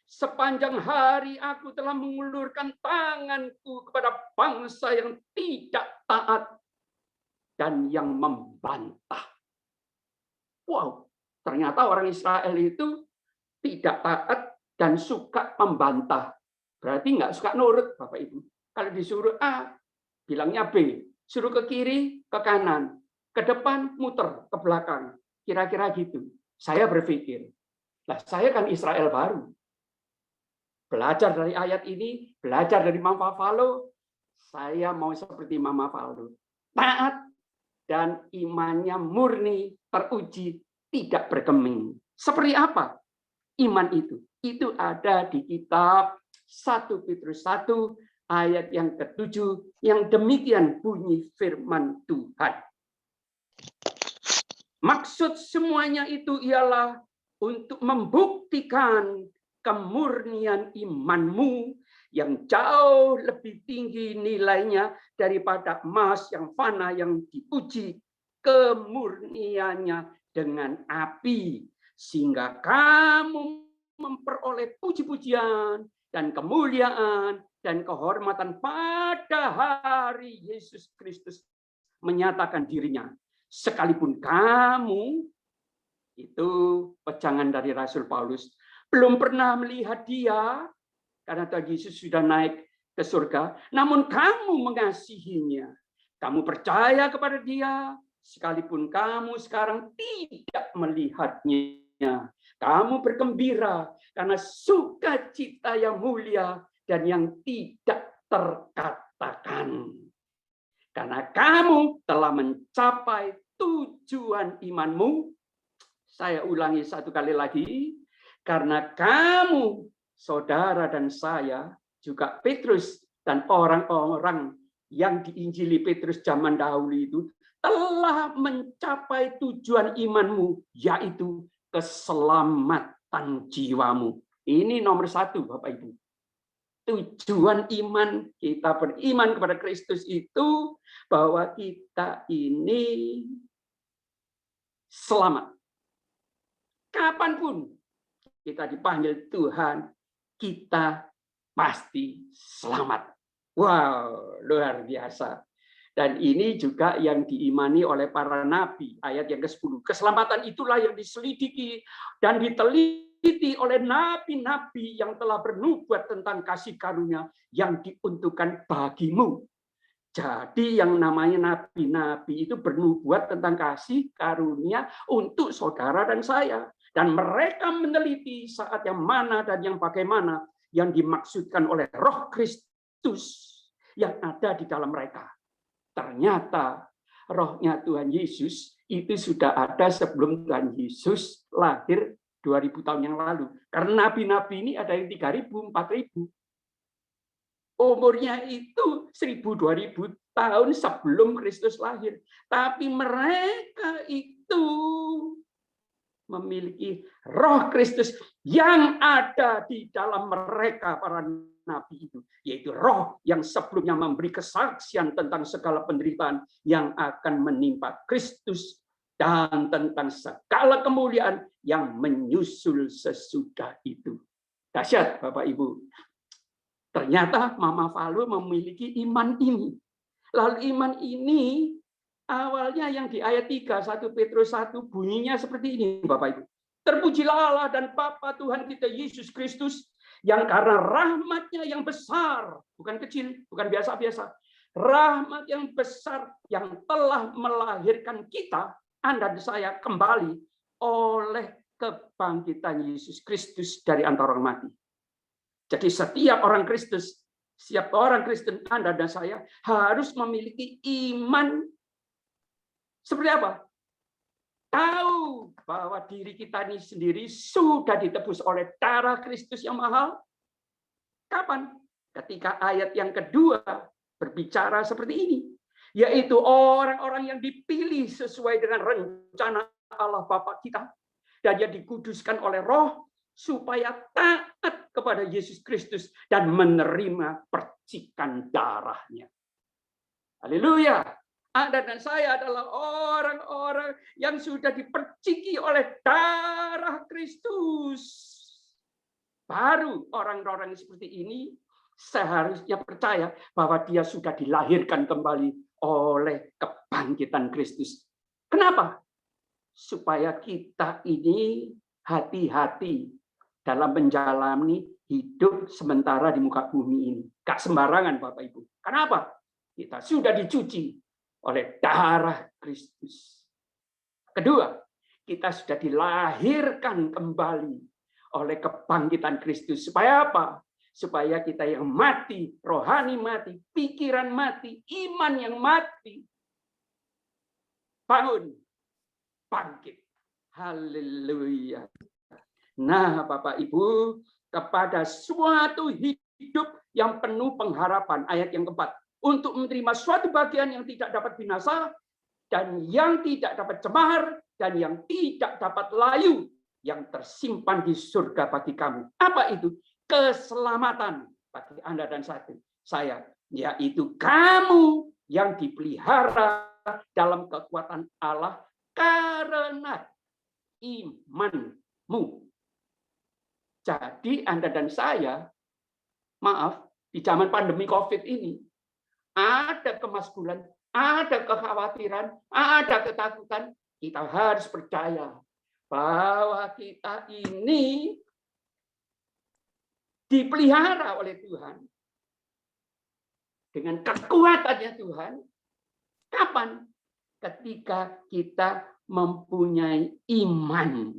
sepanjang hari aku telah mengulurkan tanganku kepada bangsa yang tidak taat dan yang membantah. Wow, ternyata orang Israel itu tidak taat dan suka membantah. Berarti nggak suka nurut, Bapak Ibu. Kalau disuruh A, bilangnya B. Suruh ke kiri, ke kanan. Ke depan, muter, ke belakang. Kira-kira gitu. Saya berpikir, lah saya kan Israel baru. Belajar dari ayat ini, belajar dari Mama Valo, saya mau seperti Mama Valo. Taat dan imannya murni, teruji, tidak bergeming. Seperti apa iman itu? Itu ada di kitab 1 Petrus 1 ayat yang ke-7 yang demikian bunyi firman Tuhan. Maksud semuanya itu ialah untuk membuktikan kemurnian imanmu yang jauh lebih tinggi nilainya daripada emas yang fana yang diuji kemurniannya dengan api, sehingga kamu memperoleh puji-pujian dan kemuliaan dan kehormatan pada hari Yesus Kristus menyatakan dirinya. Sekalipun kamu, itu pejangan dari Rasul Paulus, belum pernah melihat dia, karena Tuhan Yesus sudah naik ke surga, namun kamu mengasihinya. Kamu percaya kepada dia, sekalipun kamu sekarang tidak melihatnya. Kamu bergembira karena sukacita yang mulia dan yang tidak terkatakan. Karena kamu telah mencapai tujuan imanmu. Saya ulangi satu kali lagi. Karena kamu, saudara dan saya, juga Petrus dan orang-orang yang diinjili Petrus zaman dahulu itu, telah mencapai tujuan imanmu, yaitu keselamatan jiwamu. Ini nomor 1, Bapak Ibu. Tujuan iman kita beriman kepada Kristus itu bahwa kita ini selamat. Kapanpun kita dipanggil Tuhan, kita pasti selamat. Wow, luar biasa. Dan ini juga yang diimani oleh para nabi, ayat yang ke-10. Keselamatan itulah yang diselidiki dan diteliti oleh nabi-nabi yang telah bernubuat tentang kasih karunia yang diuntukkan bagimu. Jadi yang namanya nabi-nabi itu bernubuat tentang kasih karunia untuk saudara dan saya. Dan mereka meneliti saat yang mana dan yang bagaimana yang dimaksudkan oleh Roh Kristus yang ada di dalam mereka. Ternyata rohnya Tuhan Yesus itu sudah ada sebelum Tuhan Yesus lahir 2000 tahun yang lalu. Karena nabi-nabi ini ada yang 3000, 4000. Umurnya itu 1000-2000 tahun sebelum Kristus lahir. Tapi mereka itu memiliki roh Kristus yang ada di dalam mereka para nabi itu, yaitu roh yang sebelumnya memberi kesaksian tentang segala penderitaan yang akan menimpa Kristus dan tentang segala kemuliaan yang menyusul sesudah itu. Dahsyat Bapak Ibu. Ternyata Mama Valu memiliki iman ini. Lalu iman ini awalnya yang di ayat 3, 1 Petrus 1 bunyinya seperti ini Bapak Ibu. Terpujilah Allah dan Bapa Tuhan kita Yesus Kristus, yang karena rahmat-Nya yang besar, bukan kecil, bukan biasa-biasa, rahmat yang besar yang telah melahirkan kita, Anda dan saya, kembali oleh kebangkitan Yesus Kristus dari antara orang mati. Jadi setiap orang Kristus, setiap orang Kristen, Anda dan saya, harus memiliki iman seperti apa? Tahu bahwa diri kita ini sendiri sudah ditebus oleh darah Kristus yang mahal. Kapan? Ketika ayat yang kedua berbicara seperti ini. Yaitu orang-orang yang dipilih sesuai dengan rencana Allah Bapa kita. Dan yang dikuduskan oleh roh supaya taat kepada Yesus Kristus dan menerima percikan darahnya. Haleluya. Anda dan saya adalah orang-orang yang sudah diperciki oleh darah Kristus. Baru orang-orang seperti ini seharusnya percaya bahwa dia sudah dilahirkan kembali oleh kebangkitan Kristus. Kenapa? Supaya kita ini hati-hati dalam menjalani hidup sementara di muka bumi ini. Gak sembarangan Bapak Ibu. Kenapa? Kita sudah dicuci oleh darah Kristus. Kedua, kita sudah dilahirkan kembali oleh kebangkitan Kristus. Supaya apa? Supaya kita yang mati, rohani mati, pikiran mati, iman yang mati, bangun, bangkit. Haleluya. Nah, Bapak Ibu, kepada suatu hidup yang penuh pengharapan, ayat yang keempat, untuk menerima suatu bagian yang tidak dapat binasa, dan yang tidak dapat cemar, dan yang tidak dapat layu, yang tersimpan di surga bagi kamu. Apa itu? Keselamatan bagi Anda dan saya, yaitu kamu yang dipelihara dalam kekuatan Allah karena imanmu. Jadi Anda dan saya, maaf, di zaman pandemi COVID ini, ada kemaskulan, ada kekhawatiran, ada ketakutan. Kita harus percaya bahwa kita ini dipelihara oleh Tuhan dengan kekuatannya Tuhan. Kapan? Ketika kita mempunyai iman.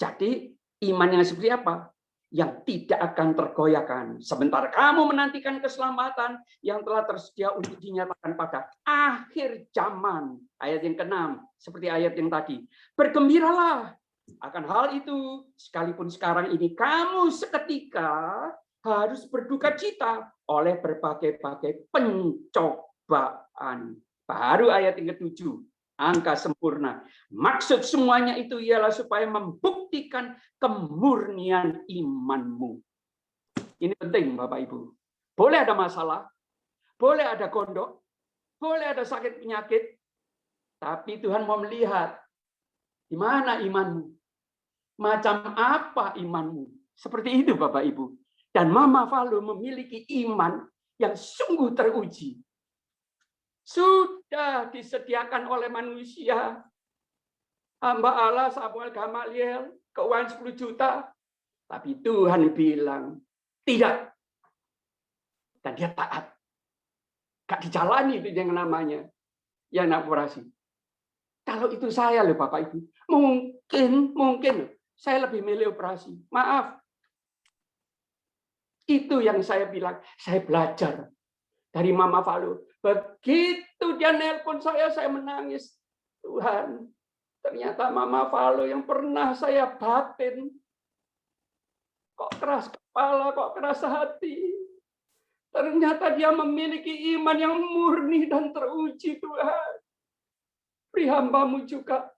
Jadi iman yang seperti apa? Yang tidak akan tergoyahkan. Sementara kamu menantikan keselamatan yang telah tersedia untuk dinyatakan pada akhir zaman. Ayat yang ke-6, seperti ayat yang tadi. Bergembiralah akan hal itu, sekalipun sekarang ini kamu seketika harus berduka cita oleh berbagai-bagai pencobaan. Baru ayat yang ke-7. Angka sempurna. Maksud semuanya itu ialah supaya membuktikan kemurnian imanmu. Ini penting Bapak Ibu. Boleh ada masalah, boleh ada gondok, boleh ada sakit penyakit, tapi Tuhan mau melihat di mana imanmu. Macam apa imanmu. Seperti itu Bapak Ibu. Dan Mama Valu memiliki iman yang sungguh teruji. Sudah disediakan oleh manusia. Hamba Allah Samuel Gamaliel, keuangan 10 juta. Tapi Tuhan bilang, tidak. Dan dia taat. Gak dijalani itu yang namanya. Yang operasi. Kalau itu saya loh Bapak Ibu. Mungkin saya lebih milih operasi. Maaf. Itu yang saya bilang. Saya belajar dari Mama Valu. Begitu dia nelpon saya menangis. Tuhan, ternyata Mama Valo yang pernah saya batin, kok keras kepala, kok keras hati. Ternyata dia memiliki iman yang murni dan teruji, Tuhan. Beri hamba-Mu juga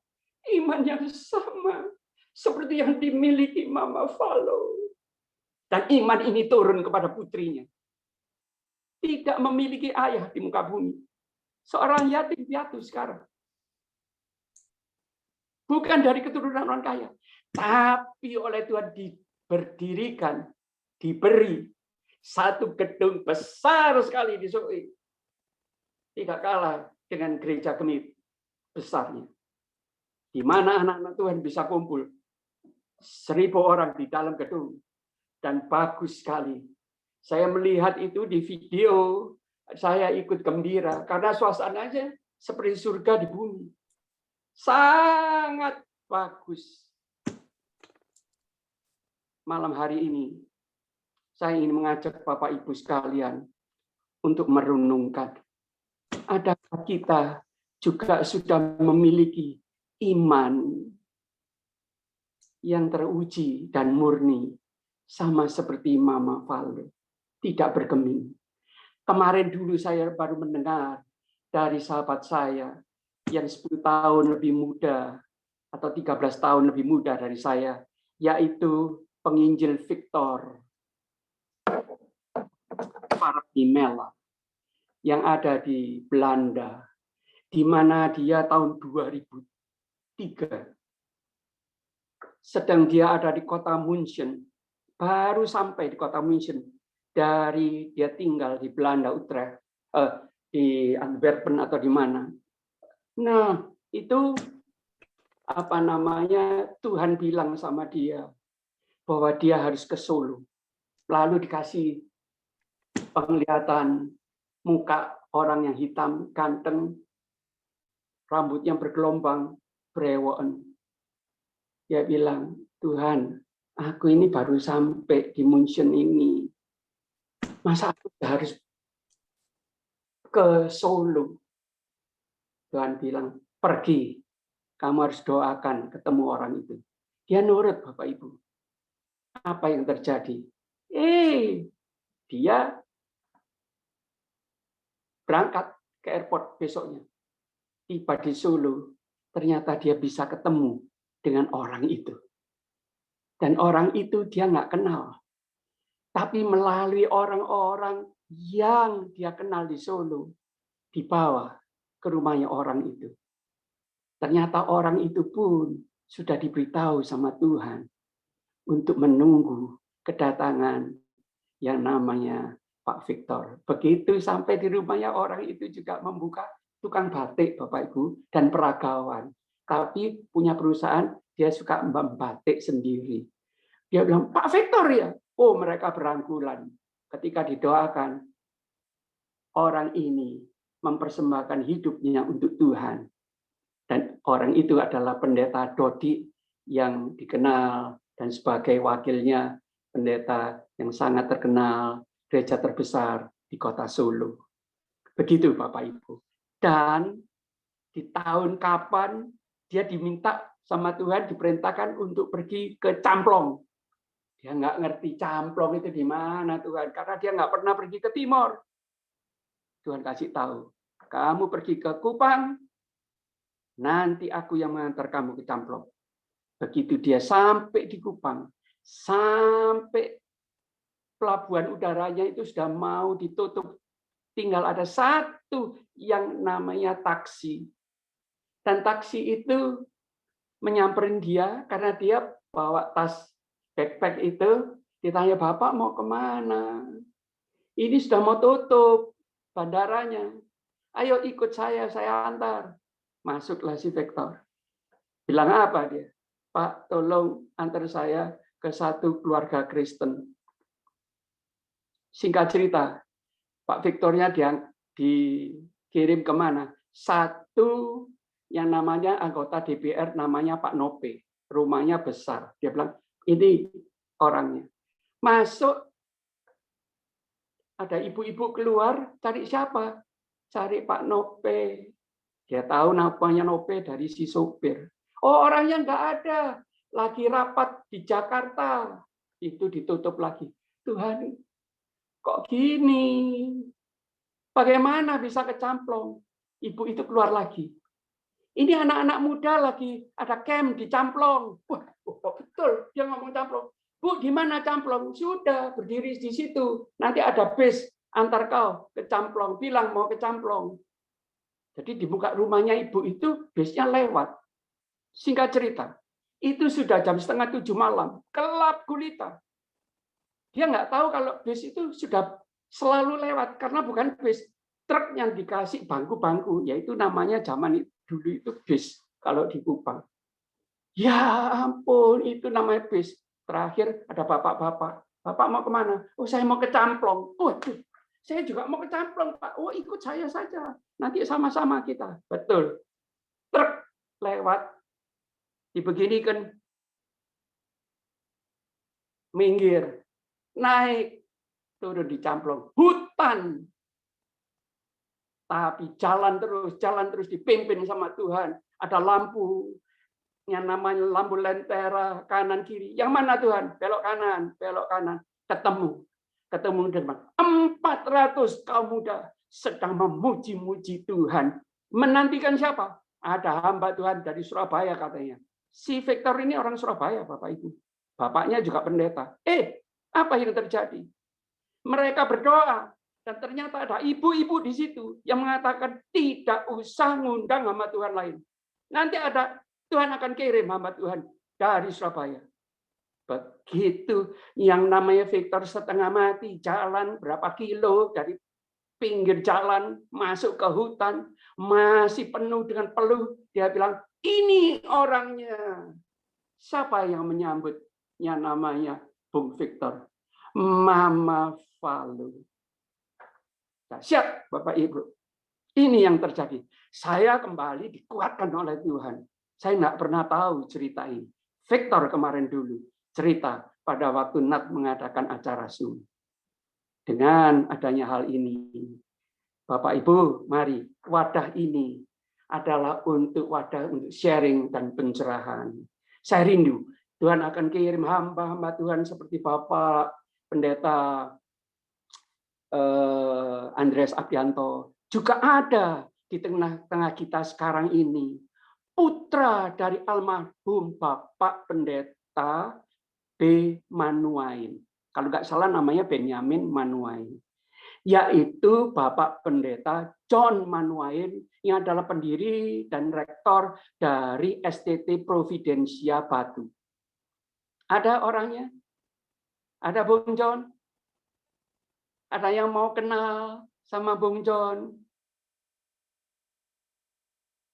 iman yang sama seperti yang dimiliki Mama Valo. Dan iman ini turun kepada putrinya. Tidak memiliki ayah di muka bumi. Seorang yatim piatu sekarang. Bukan dari keturunan orang kaya. Tapi oleh Tuhan diberdirikan, diberi satu gedung besar sekali di Soi. Tidak kalah dengan gereja Gemit besarnya. Di mana anak-anak Tuhan bisa kumpul. 1.000 orang di dalam gedung. Dan bagus sekali. Saya melihat itu di video, saya ikut gembira. Karena suasananya seperti surga di bumi. Sangat bagus. Malam hari ini, saya ingin mengajak Bapak Ibu sekalian untuk merenungkan. Adakah kita juga sudah memiliki iman yang teruji dan murni, sama seperti Mama Valo, tidak bergeming. Kemarin dulu saya baru mendengar dari sahabat saya yang 10 tahun lebih muda atau 13 tahun lebih muda dari saya, yaitu penginjil Victor Paragimela yang ada di Belanda, di mana dia tahun 2003. Sedang dia ada di kota München, baru sampai di kota München dari dia tinggal di Belanda, Utrecht, di Antwerpen atau di mana. Nah, itu apa namanya? Tuhan bilang sama dia bahwa dia harus ke Solo. Lalu dikasih penglihatan muka orang yang hitam, ganteng, rambutnya bergelombang, berewokan. Dia bilang, Tuhan, aku ini baru sampai di München ini. Masa aku harus ke Solo? Tuhan bilang, pergi. Kamu harus doakan ketemu orang itu. Dia nurut, Bapak Ibu. Apa yang terjadi? Dia berangkat ke airport besoknya. Tiba di Solo, ternyata dia bisa ketemu dengan orang itu. Dan orang itu dia nggak kenal. Tapi melalui orang-orang yang dia kenal di Solo, dibawa ke rumahnya orang itu. Ternyata orang itu pun sudah diberitahu sama Tuhan untuk menunggu kedatangan yang namanya Pak Victor. Begitu sampai di rumahnya orang itu juga membuka tukang batik, Bapak Ibu, dan peragawan. Tapi punya perusahaan, dia suka membatik sendiri. Dia bilang, Pak Victor ya? Oh, mereka berangkulan. Ketika didoakan, orang ini mempersembahkan hidupnya untuk Tuhan. Dan orang itu adalah pendeta Dodi yang dikenal dan sebagai wakilnya pendeta yang sangat terkenal, gereja terbesar di kota Solo. Begitu Bapak Ibu. Dan di tahun kapan dia diminta sama Tuhan, diperintahkan untuk pergi ke Camplong. Dia nggak ngerti Camplong itu di mana Tuhan, karena dia nggak pernah pergi ke Timor. Tuhan kasih tahu, kamu pergi ke Kupang, nanti aku yang mengantar kamu ke Camplong. Begitu dia sampai di Kupang, sampai pelabuhan udaranya itu sudah mau ditutup. Tinggal ada satu yang namanya taksi. Dan taksi itu menyamperin dia karena dia bawa tas backpack itu. Ditanya, Bapak mau kemana? Ini sudah mau tutup bandaranya. Ayo ikut saya antar. Masuklah si Victor. Bilang apa dia? Pak, tolong antar saya ke satu keluarga Kristen. Singkat cerita, Pak Victornya dikirim kemana? Satu yang namanya anggota DPR, namanya Pak Nope. Rumahnya besar. Dia bilang, ini orangnya. Masuk, ada ibu-ibu keluar, cari siapa? cari Pak Nope. Dia tahu namanya Nope dari si sopir. Oh, orangnya nggak ada. Lagi rapat di Jakarta. Itu ditutup lagi. Tuhan, kok gini? Bagaimana bisa kecamplung? Ibu itu keluar lagi. Ini anak-anak muda lagi ada camp di Camplong. Wah, betul dia ngomong Camplong. Bu, di mana Camplong? Sudah berdiri di situ. Nanti ada bis antar kau ke Camplong. Bilang mau ke Camplong. Jadi di muka rumahnya ibu itu bisnya lewat. Singkat cerita, itu sudah jam 6:30 malam. Gelap gulita. Dia nggak tahu kalau bis itu sudah selalu lewat. Karena bukan bis. Truk yang dikasih bangku-bangku. Yaitu namanya zaman dulu itu bis. Kalau di Kupang. Ya ampun, itu namanya bis. Terakhir ada bapak-bapak. Bapak mau kemana? Oh, saya mau ke Camplong. Waduh, saya juga mau ke Camplong, Pak. Oh, ikut saya saja. Nanti sama-sama kita. Betul. Truk lewat. Dibeginikan. Minggir. Naik. Turun di Camplong. Hutan. Tapi jalan terus dipimpin sama Tuhan. Ada lampu. Yang namanya lampu lentera kanan kiri. Yang mana Tuhan? Belok kanan. Ketemu dengan 400 kaum muda sedang memuji-muji Tuhan. Menantikan siapa? Ada hamba Tuhan dari Surabaya katanya. Si Victor ini orang Surabaya, Bapak Ibu. Bapaknya juga pendeta. Apa yang terjadi? Mereka berdoa dan ternyata ada ibu-ibu di situ yang mengatakan tidak usah ngundang hamba Tuhan lain. Nanti ada Tuhan akan kirim hamba Tuhan dari Surabaya. Begitu yang namanya Victor setengah mati, jalan berapa kilo dari pinggir jalan, masuk ke hutan, masih penuh dengan peluh. Dia bilang, ini orangnya. Siapa yang menyambutnya namanya Bung Victor? Mama Falu. Dahsyat, Bapak Ibu. Ini yang terjadi. Saya kembali dikuatkan oleh Tuhan. Saya nggak pernah tahu cerita ini. Victor kemarin dulu cerita pada waktu Nat mengadakan acara Zoom. Dengan adanya hal ini, Bapak Ibu, mari wadah ini adalah untuk wadah untuk sharing dan pencerahan. Saya rindu Tuhan akan kirim hamba-hamba Tuhan seperti Bapak Pendeta Andreas Abianto. Juga ada di tengah-tengah kita sekarang ini. Putra dari almarhum Bapak Pendeta B. Manuain. Kalau nggak salah namanya Benyamin Manuain. Yaitu Bapak Pendeta John Manuain yang adalah pendiri dan rektor dari STT Providensia Batu. Ada orangnya? Ada Bung John? Ada yang mau kenal sama Bung John?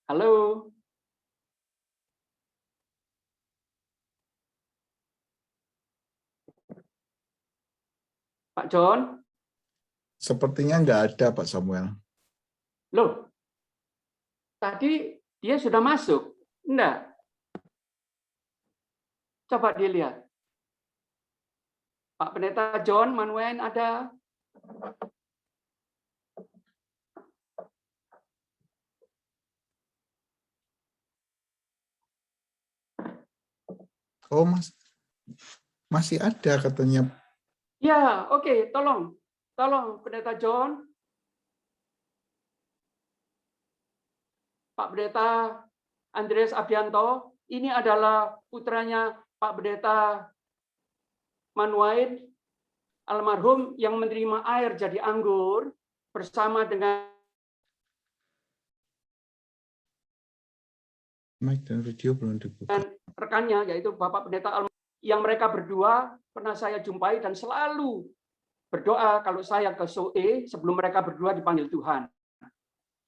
Halo? Pak John? Sepertinya nggak ada, Pak Samuel. Loh, tadi dia sudah masuk. Enggak. Coba dilihat. Pak Pendeta John Manuel ada. Oh, masih ada katanya. Ya, oke, tolong Pendeta John, Pak Pendeta Andreas Abianto, ini adalah putranya Pak Pendeta Manuain, almarhum yang menerima air jadi anggur bersama dengan Mic dan video belum dibuka. rekannya, yaitu Bapak Pendeta yang mereka berdua pernah saya jumpai dan selalu berdoa kalau saya ke SOE sebelum mereka berdua dipanggil Tuhan.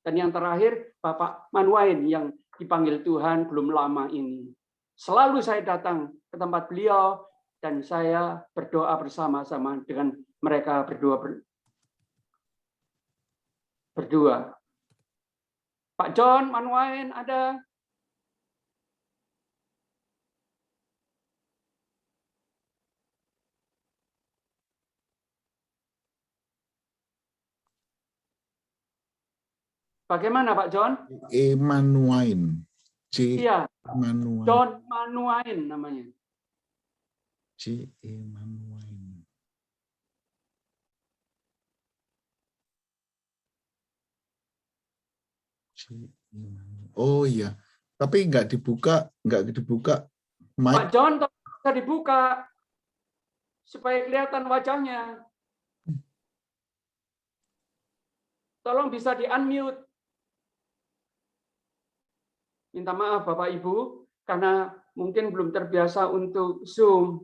Dan yang terakhir Bapak Manuain yang dipanggil Tuhan belum lama ini. Selalu saya datang ke tempat beliau dan saya berdoa bersama-sama dengan mereka berdua. Pak John Manuain ada? Bagaimana Pak John? Emanuain. Iya, Emanuain. John Manuain namanya. Emanuain. Oh iya, tapi nggak dibuka mic. Pak John bisa dibuka supaya kelihatan wajahnya. Tolong bisa di-unmute. Minta maaf Bapak Ibu, karena mungkin belum terbiasa untuk Zoom.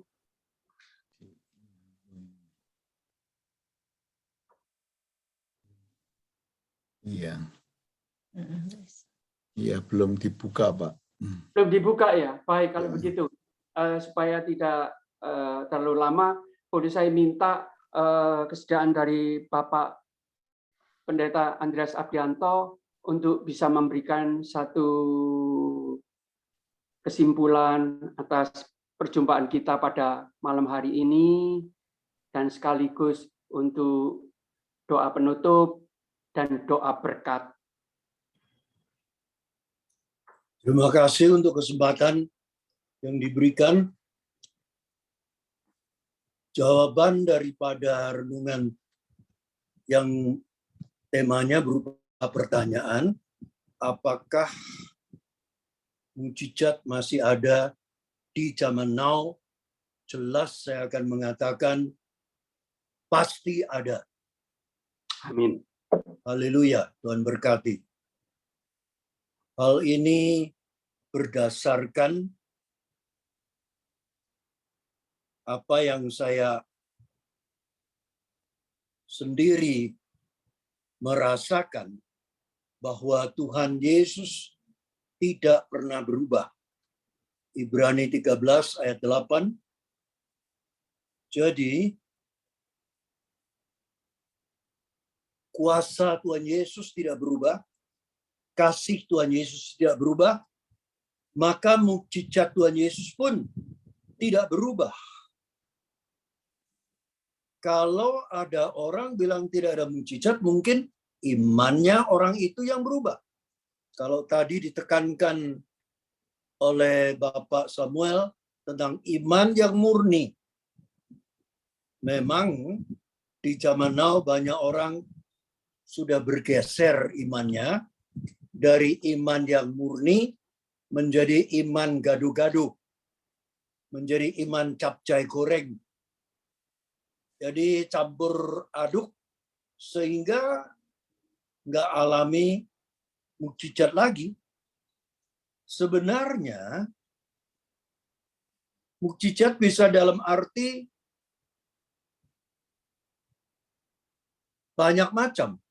Iya. Iya, belum dibuka, Pak. Belum dibuka ya? Baik, kalau begitu. Supaya tidak terlalu lama, boleh saya minta kesediaan dari Bapak Pendeta Andreas Abdianto untuk bisa memberikan satu kesimpulan atas perjumpaan kita pada malam hari ini, dan sekaligus untuk doa penutup dan doa berkat. Terima kasih untuk kesempatan yang diberikan. Jawaban daripada renungan yang temanya berupa pertanyaan, apakah mukjizat masih ada di zaman now? Jelas saya akan mengatakan pasti ada. Amin. Haleluya, Tuhan berkati. Hal ini berdasarkan apa yang saya sendiri merasakan, bahwa Tuhan Yesus tidak pernah berubah. Ibrani 13 ayat 8. Jadi, kuasa Tuhan Yesus tidak berubah, kasih Tuhan Yesus tidak berubah, maka mukjizat Tuhan Yesus pun tidak berubah. Kalau ada orang bilang tidak ada mukjizat, mungkin imannya orang itu yang berubah. Kalau tadi ditekankan oleh Bapak Samuel tentang iman yang murni, memang di zaman now banyak orang sudah bergeser imannya dari iman yang murni menjadi iman gaduh-gaduh, menjadi iman capcay goreng. Jadi campur aduk sehingga nggak alami mukjizat lagi. Sebenarnya mukjizat bisa dalam arti banyak macam.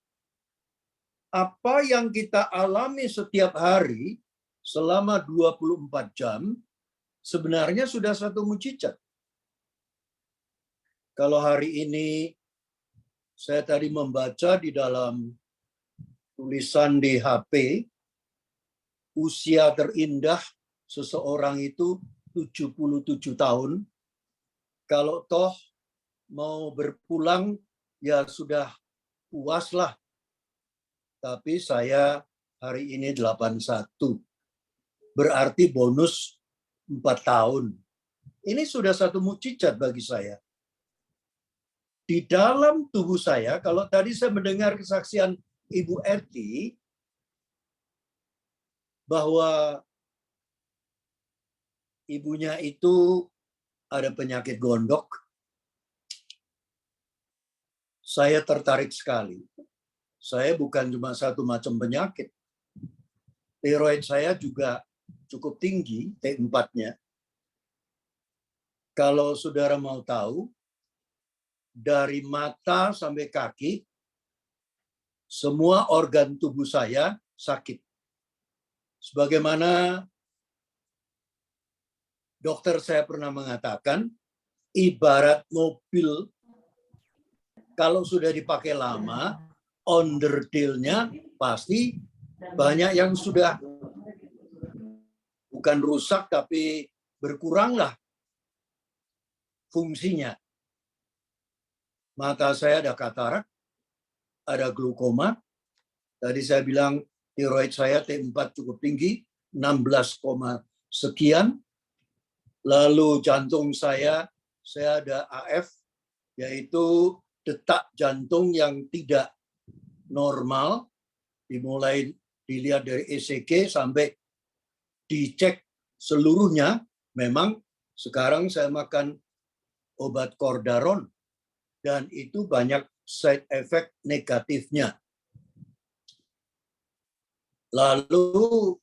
Apa yang kita alami setiap hari selama 24 jam sebenarnya sudah satu mukjizat. Kalau hari ini saya tadi membaca di dalam tulisan di HP, usia terindah seseorang itu 77 tahun. Kalau toh mau berpulang, ya sudah puaslah. Tapi saya hari ini 81. Berarti bonus 4 tahun. Ini sudah satu mukjizat bagi saya. Di dalam tubuh saya, kalau tadi saya mendengar kesaksian Ibu Eti, bahwa ibunya itu ada penyakit gondok, saya tertarik sekali. Saya bukan cuma satu macam penyakit. Tiroid saya juga cukup tinggi, T4-nya. Kalau saudara mau tahu, dari mata sampai kaki, semua organ tubuh saya sakit. Sebagaimana dokter saya pernah mengatakan, ibarat mobil, kalau sudah dipakai lama, onderdilnya pasti banyak yang sudah bukan rusak, tapi berkuranglah fungsinya. Mata saya ada katarak, ada glaukoma, Tadi saya bilang tiroid saya T4 cukup tinggi, 16, sekian. Lalu jantung saya ada AF, yaitu detak jantung yang tidak normal, dimulai dilihat dari ECG sampai dicek seluruhnya. Memang sekarang saya makan obat Cordaron dan itu banyak side effect negatifnya. Lalu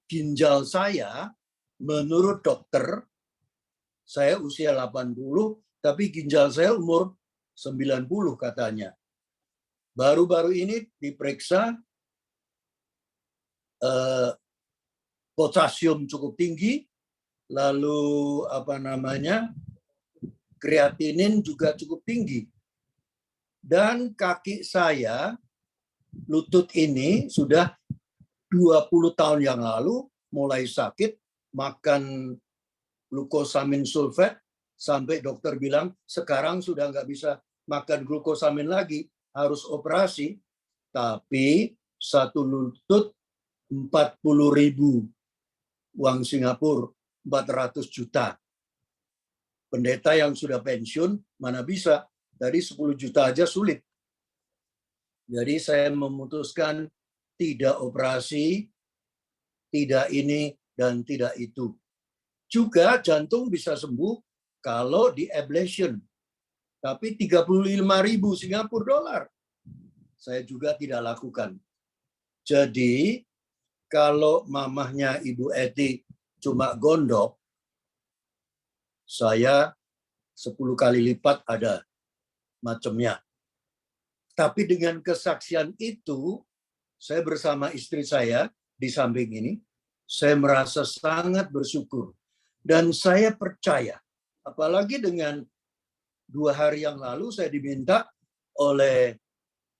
ginjal saya, menurut dokter, saya usia 80, tapi ginjal saya umur 90 katanya. Baru-baru ini diperiksa, potasium cukup tinggi, lalu kreatinin juga cukup tinggi. Dan kaki saya, lutut ini sudah 20 tahun yang lalu mulai sakit, makan glukosamin sulfat, sampai dokter bilang sekarang sudah nggak bisa makan glukosamin lagi, harus operasi. Tapi satu lutut 40.000 uang Singapura, 400 juta. Pendeta yang sudah pensiun mana bisa, dari 10 juta aja sulit. Jadi saya memutuskan tidak operasi, tidak ini dan tidak itu. Juga jantung bisa sembuh kalau di ablation. Tapi 35.000 Singapura dolar saya juga tidak lakukan. Jadi kalau mamahnya Ibu Eti cuma gondok, saya 10 kali lipat ada macamnya. Tapi dengan kesaksian itu, saya bersama istri saya di samping ini, saya merasa sangat bersyukur. Dan saya percaya, apalagi dengan 2 hari yang lalu saya diminta oleh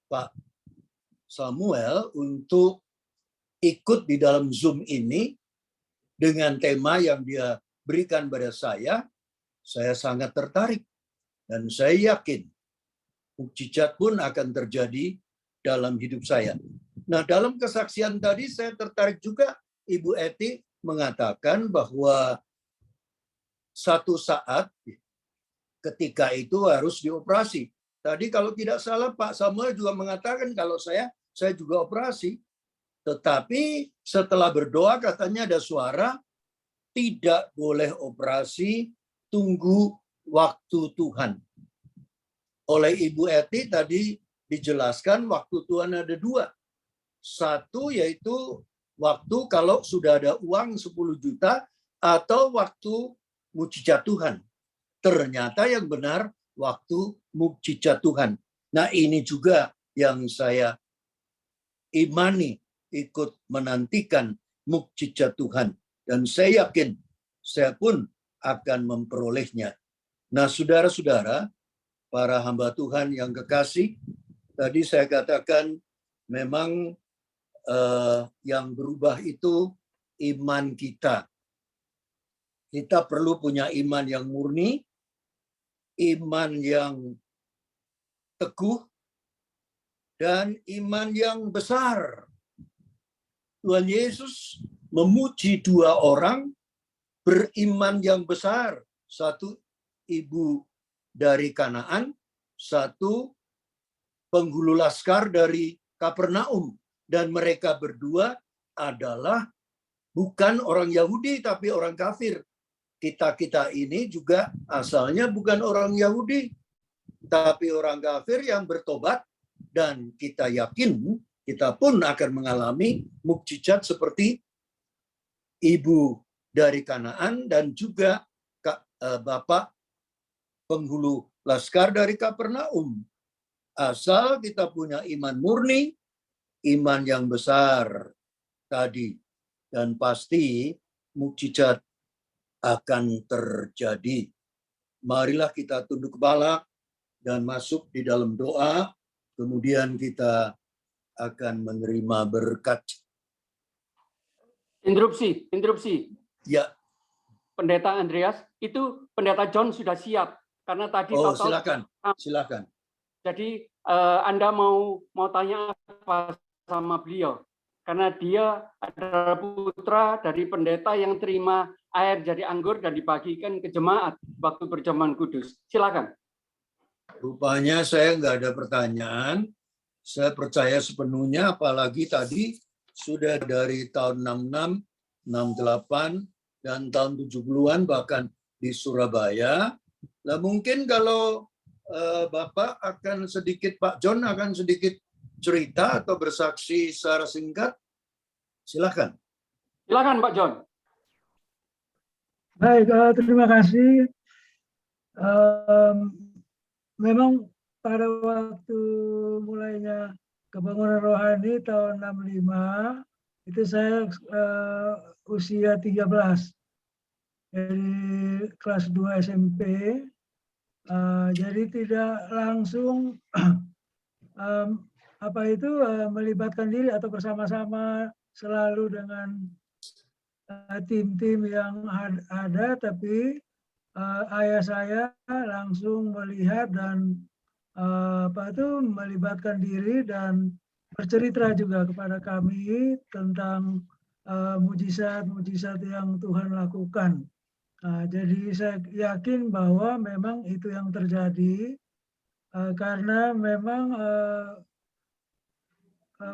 Pak Samuel untuk ikut di dalam Zoom ini dengan tema yang dia berikan pada saya sangat tertarik. Dan saya yakin mukjizat pun akan terjadi dalam hidup saya. Nah, dalam kesaksian tadi saya tertarik juga Ibu Eti mengatakan bahwa satu saat ketika itu harus dioperasi. Tadi kalau tidak salah Pak Samuel juga mengatakan kalau saya juga operasi. Tetapi setelah berdoa katanya ada suara, tidak boleh operasi, tunggu waktu Tuhan. Oleh Ibu Eti tadi dijelaskan waktu Tuhan ada 2. Satu yaitu waktu kalau sudah ada uang 10 juta atau waktu mukjizat Tuhan. Ternyata yang benar waktu mukjizat Tuhan. Nah, ini juga yang saya imani, ikut menantikan mukjizat Tuhan. Dan saya yakin saya pun akan memperolehnya. Nah, saudara-saudara, para hamba Tuhan yang kekasih, tadi saya katakan memang yang berubah itu iman kita. Kita perlu punya iman yang murni, iman yang teguh, dan iman yang besar. Tuhan Yesus memuji 2 orang beriman yang besar. Satu ibu dari Kanaan, satu penghulu laskar dari Kapernaum. Dan mereka berdua adalah bukan orang Yahudi tapi orang kafir. Kita ini juga asalnya bukan orang Yahudi tapi orang kafir yang bertobat, dan kita yakin kita pun akan mengalami mukjizat seperti ibu dari Kanaan dan juga bapak penghulu laskar dari Kapernaum. Asal kita punya iman murni, iman yang besar tadi, dan pasti mukjizat akan terjadi. Marilah kita tunduk kepala dan masuk di dalam doa, kemudian kita akan menerima berkat. Interupsi. Ya. Pendeta Andreas, itu Pendeta John sudah siap karena tadi silakan. Jadi Anda mau tanya apa sama beliau? Karena dia adalah putra dari pendeta yang terima air dari anggur dan dibagikan ke jemaat waktu berjaman kudus. Silakan. Rupanya saya nggak ada pertanyaan. Saya percaya sepenuhnya, apalagi tadi sudah dari tahun 66, 68, dan tahun 70-an bahkan di Surabaya. Nah, mungkin kalau Bapak akan sedikit, Pak John akan sedikit cerita atau bersaksi secara singkat, silakan. Silakan Pak John. Baik, terima kasih. Memang pada waktu mulainya kebangunan rohani tahun 65, itu saya usia 13. Dari kelas 2 SMP. Jadi tidak langsung melibatkan diri atau bersama-sama selalu dengan tim-tim yang ada, tapi ayah saya langsung melihat dan melibatkan diri dan bercerita juga kepada kami tentang mujizat-mujizat yang Tuhan lakukan. Jadi saya yakin bahwa memang itu yang terjadi karena memang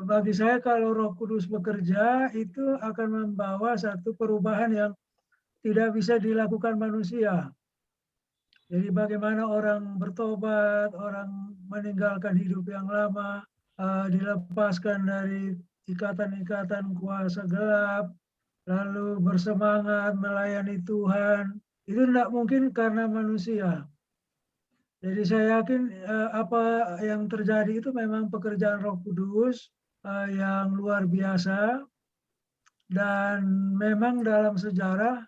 bagi saya kalau Roh Kudus bekerja itu akan membawa satu perubahan yang tidak bisa dilakukan manusia. Jadi bagaimana orang bertobat, orang meninggalkan hidup yang lama, dilepaskan dari ikatan-ikatan kuasa gelap, lalu bersemangat melayani Tuhan, itu tidak mungkin karena manusia. Jadi saya yakin apa yang terjadi itu memang pekerjaan Roh Kudus yang luar biasa, dan memang dalam sejarah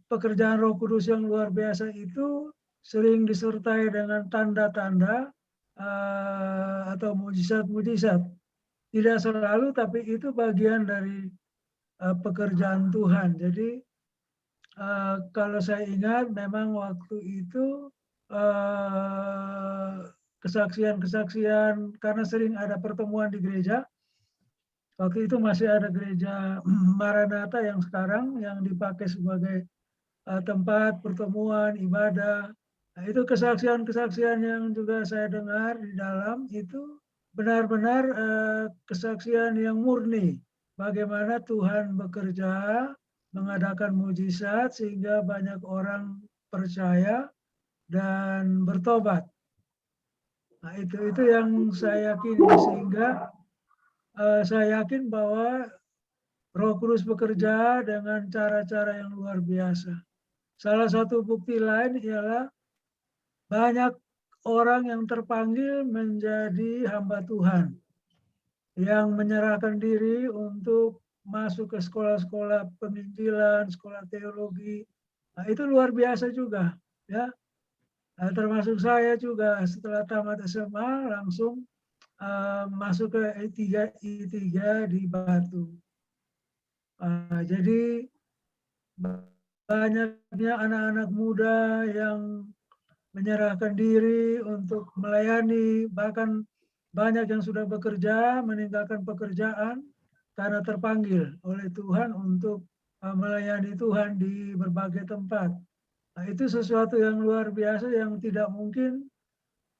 pekerjaan Roh Kudus yang luar biasa itu sering disertai dengan tanda-tanda atau mujizat-mujizat. Tidak selalu, tapi itu bagian dari pekerjaan Tuhan. Jadi kalau saya ingat memang waktu itu kesaksian-kesaksian, karena sering ada pertemuan di gereja. Waktu itu masih ada gereja Maranatha yang sekarang yang dipakai sebagai tempat pertemuan ibadah. Nah, itu kesaksian-kesaksian yang juga saya dengar di dalam itu benar-benar kesaksian yang murni. Bagaimana Tuhan bekerja, mengadakan mujizat sehingga banyak orang percaya dan bertobat. Nah, itu yang saya yakini, sehingga saya yakin bahwa Roh Kudus bekerja dengan cara-cara yang luar biasa. Salah satu bukti lain ialah banyak orang yang terpanggil menjadi hamba Tuhan, yang menyerahkan diri untuk masuk ke sekolah-sekolah penginjilan, sekolah teologi. Nah, itu luar biasa juga, ya. Nah, termasuk saya juga setelah tamat SMA langsung masuk ke I3 di Batu. Jadi banyaknya anak-anak muda yang menyerahkan diri untuk melayani, bahkan banyak yang sudah bekerja, meninggalkan pekerjaan karena terpanggil oleh Tuhan untuk melayani Tuhan di berbagai tempat. Nah, itu sesuatu yang luar biasa yang tidak mungkin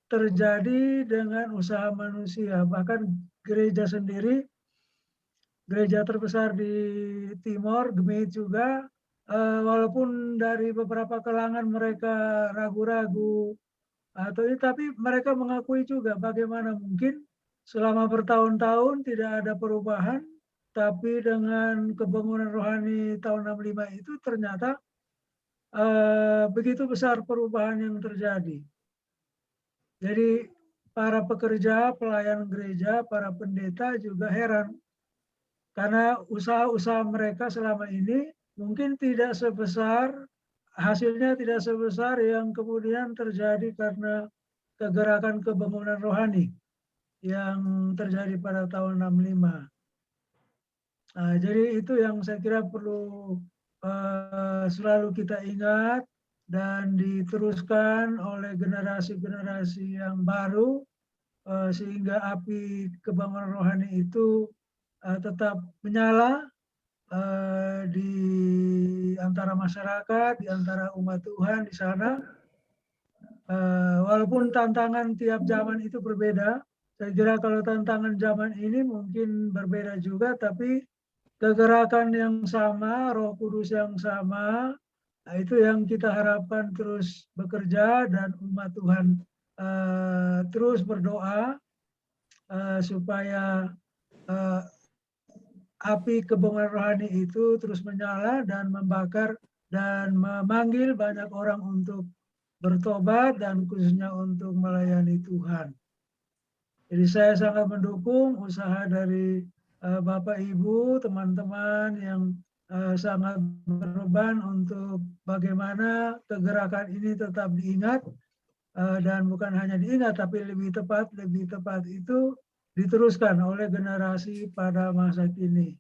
terjadi dengan usaha manusia. Bahkan gereja sendiri, gereja terbesar di Timor, Gemeit juga, walaupun dari beberapa kalangan mereka ragu-ragu, tapi mereka mengakui juga bagaimana mungkin selama bertahun-tahun tidak ada perubahan, tapi dengan kebangunan rohani tahun 65 itu ternyata begitu besar perubahan yang terjadi. Jadi para pekerja, pelayan gereja, para pendeta juga heran. Karena usaha-usaha mereka selama ini mungkin tidak sebesar, hasilnya tidak sebesar yang kemudian terjadi karena kegerakan kebangunan rohani yang terjadi pada tahun 65. Jadi itu yang saya kira perlu selalu kita ingat, dan diteruskan oleh generasi-generasi yang baru, sehingga api kebangunan rohani itu tetap menyala di antara masyarakat, di antara umat Tuhan di sana. Walaupun tantangan tiap zaman itu berbeda, saya kira kalau tantangan zaman ini mungkin berbeda juga, tapi kegerakan yang sama, Roh Kudus yang sama, nah itu yang kita harapkan terus bekerja, dan umat Tuhan terus berdoa supaya api kebangunan rohani itu terus menyala dan membakar dan memanggil banyak orang untuk bertobat dan khususnya untuk melayani Tuhan. Jadi saya sangat mendukung usaha dari Bapak Ibu, teman-teman yang sangat berbeban untuk bagaimana kegerakan ini tetap diingat, dan bukan hanya diingat tapi lebih tepat itu diteruskan oleh generasi pada masa kini.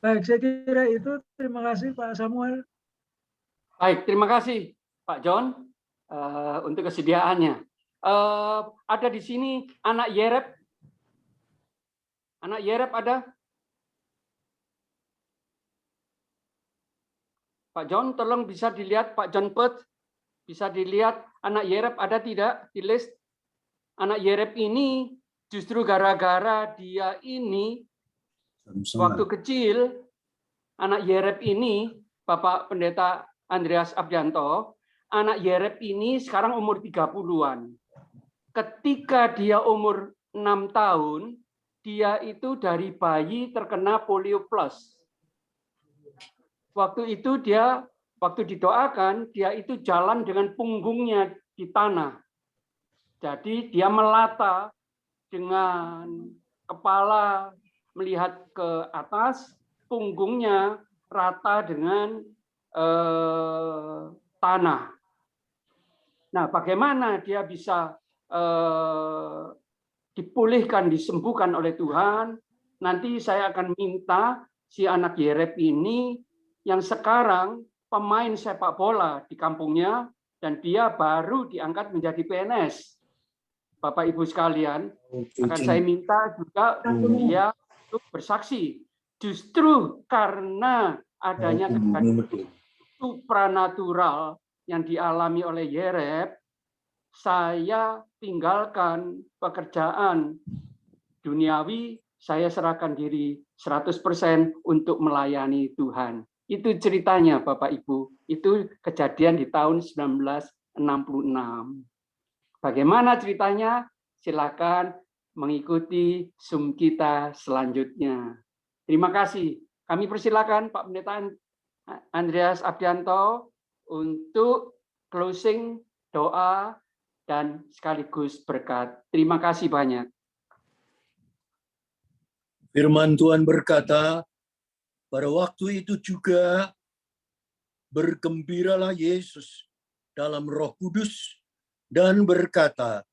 Baik, saya kira itu. Terima kasih Pak Samuel. Baik, terima kasih Pak John untuk kesediaannya. Ada di sini anak Yerep. Anak Yerep ada? Pak John, tolong bisa dilihat, Pak John Pet, bisa dilihat anak Yerep ada tidak di list? Anak Yerep ini justru gara-gara dia ini waktu kecil, anak Yerep ini, Bapak Pendeta Andreas Abdianto, anak Yerep ini sekarang umur 30-an. Ketika dia umur 6 tahun, dia itu dari bayi terkena polio plus. Waktu itu dia, waktu didoakan, dia itu jalan dengan punggungnya di tanah. Jadi dia melata dengan kepala melihat ke atas, punggungnya rata dengan tanah. Nah, bagaimana dia bisa dipulihkan, disembuhkan oleh Tuhan? Nanti saya akan minta si anak Yerep ini yang sekarang pemain sepak bola di kampungnya, dan dia baru diangkat menjadi PNS. Bapak Ibu sekalian, akan saya minta juga dia untuk bersaksi. Justru karena adanya kejadian supranatural yang dialami oleh Yerep, saya tinggalkan pekerjaan duniawi, saya serahkan diri 100% untuk melayani Tuhan. Itu ceritanya Bapak Ibu. Itu kejadian di tahun 1966. Bagaimana ceritanya? Silakan mengikuti Zoom kita selanjutnya. Terima kasih. Kami persilakan Pak Pendeta Andreas Abdianto untuk closing doa dan sekaligus berkat. Terima kasih banyak. Firman Tuhan berkata, pada waktu itu juga bergembiralah Yesus dalam Roh Kudus dan berkata,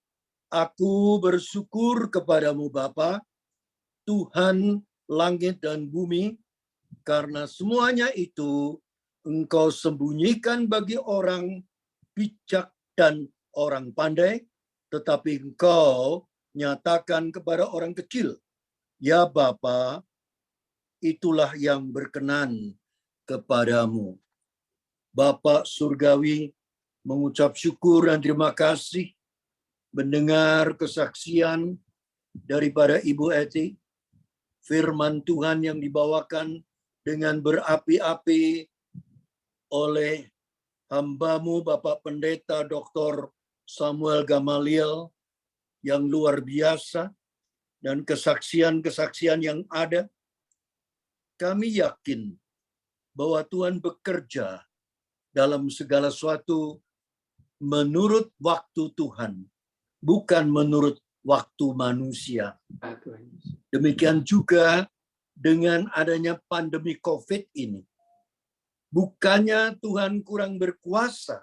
Aku bersyukur kepadamu Bapa, Tuhan langit dan bumi, karena semuanya itu Engkau sembunyikan bagi orang bijak dan orang pandai, tetapi Engkau nyatakan kepada orang kecil. Ya Bapa, itulah yang berkenan kepadamu. Bapa Surgawi mengucap syukur dan terima kasih mendengar kesaksian daripada Ibu Eti, firman Tuhan yang dibawakan dengan berapi-api oleh hamba-Mu Bapak Pendeta Dr. Samuel Gamaliel yang luar biasa, dan kesaksian-kesaksian yang ada. Kami yakin bahwa Tuhan bekerja dalam segala sesuatu menurut waktu Tuhan, bukan menurut waktu manusia. Demikian juga dengan adanya pandemi COVID ini. Bukannya Tuhan kurang berkuasa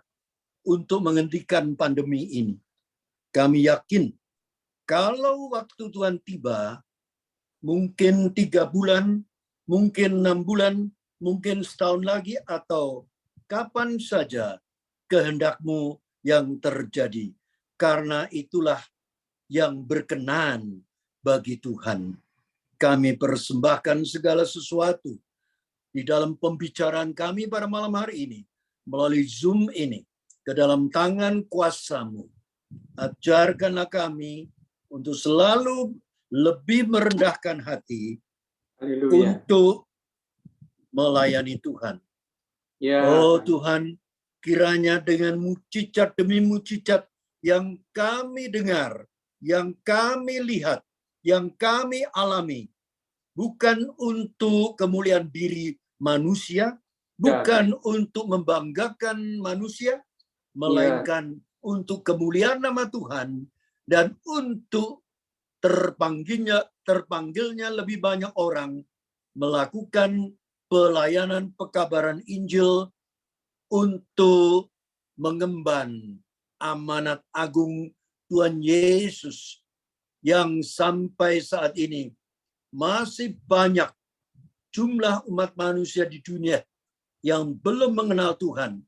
untuk menghentikan pandemi ini. Kami yakin kalau waktu Tuhan tiba, mungkin 3 bulan, mungkin 6 bulan, mungkin setahun lagi, atau kapan saja kehendak-Mu yang terjadi. Karena itulah yang berkenan bagi Tuhan. Kami persembahkan segala sesuatu di dalam pembicaraan kami pada malam hari ini, melalui Zoom ini, ke dalam tangan kuasa-Mu. Ajarkanlah kami untuk selalu lebih merendahkan hati Haleluya. untuk melayani Tuhan. Ya. Oh Tuhan, kiranya dengan mukjizat demi mukjizat yang kami dengar, yang kami lihat, yang kami alami, bukan untuk kemuliaan diri manusia, bukan untuk membanggakan manusia, melainkan untuk kemuliaan nama Tuhan dan untuk terpanggilnya lebih banyak orang melakukan pelayanan pekabaran Injil untuk mengemban amanat agung Tuhan Yesus yang sampai saat ini masih banyak jumlah umat manusia di dunia yang belum mengenal Tuhan.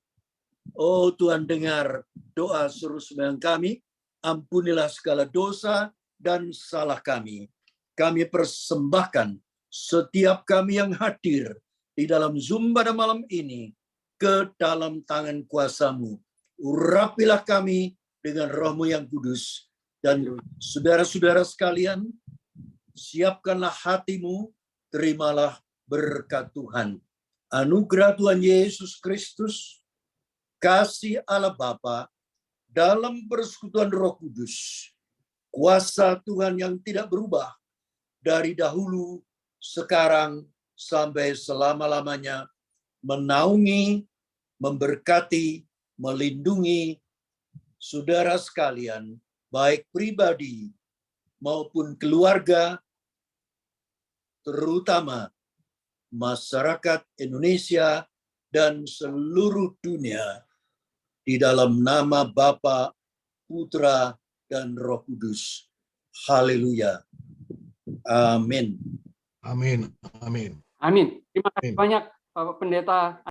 Oh Tuhan, dengar doa seru sembahyang kami, ampunilah segala dosa dan salah kami. Kami persembahkan setiap kami yang hadir di dalam Zoom pada malam ini ke dalam tangan kuasa-Mu. Urapilah kami dengan Roh-Mu yang kudus. Dan saudara-saudara sekalian, siapkanlah hatimu, terimalah berkat Tuhan. Anugerah Tuhan Yesus Kristus, kasih Allah Bapa, dalam persekutuan Roh Kudus, kuasa Tuhan yang tidak berubah dari dahulu, sekarang, sampai selama-lamanya, menaungi, memberkati, melindungi saudara sekalian, baik pribadi maupun keluarga, terutama masyarakat Indonesia dan seluruh dunia, di dalam nama Bapa, Putra, dan Roh Kudus. Haleluya. Amin. Amin. Amin. Amin. Terima kasih banyak Bapak Pendeta.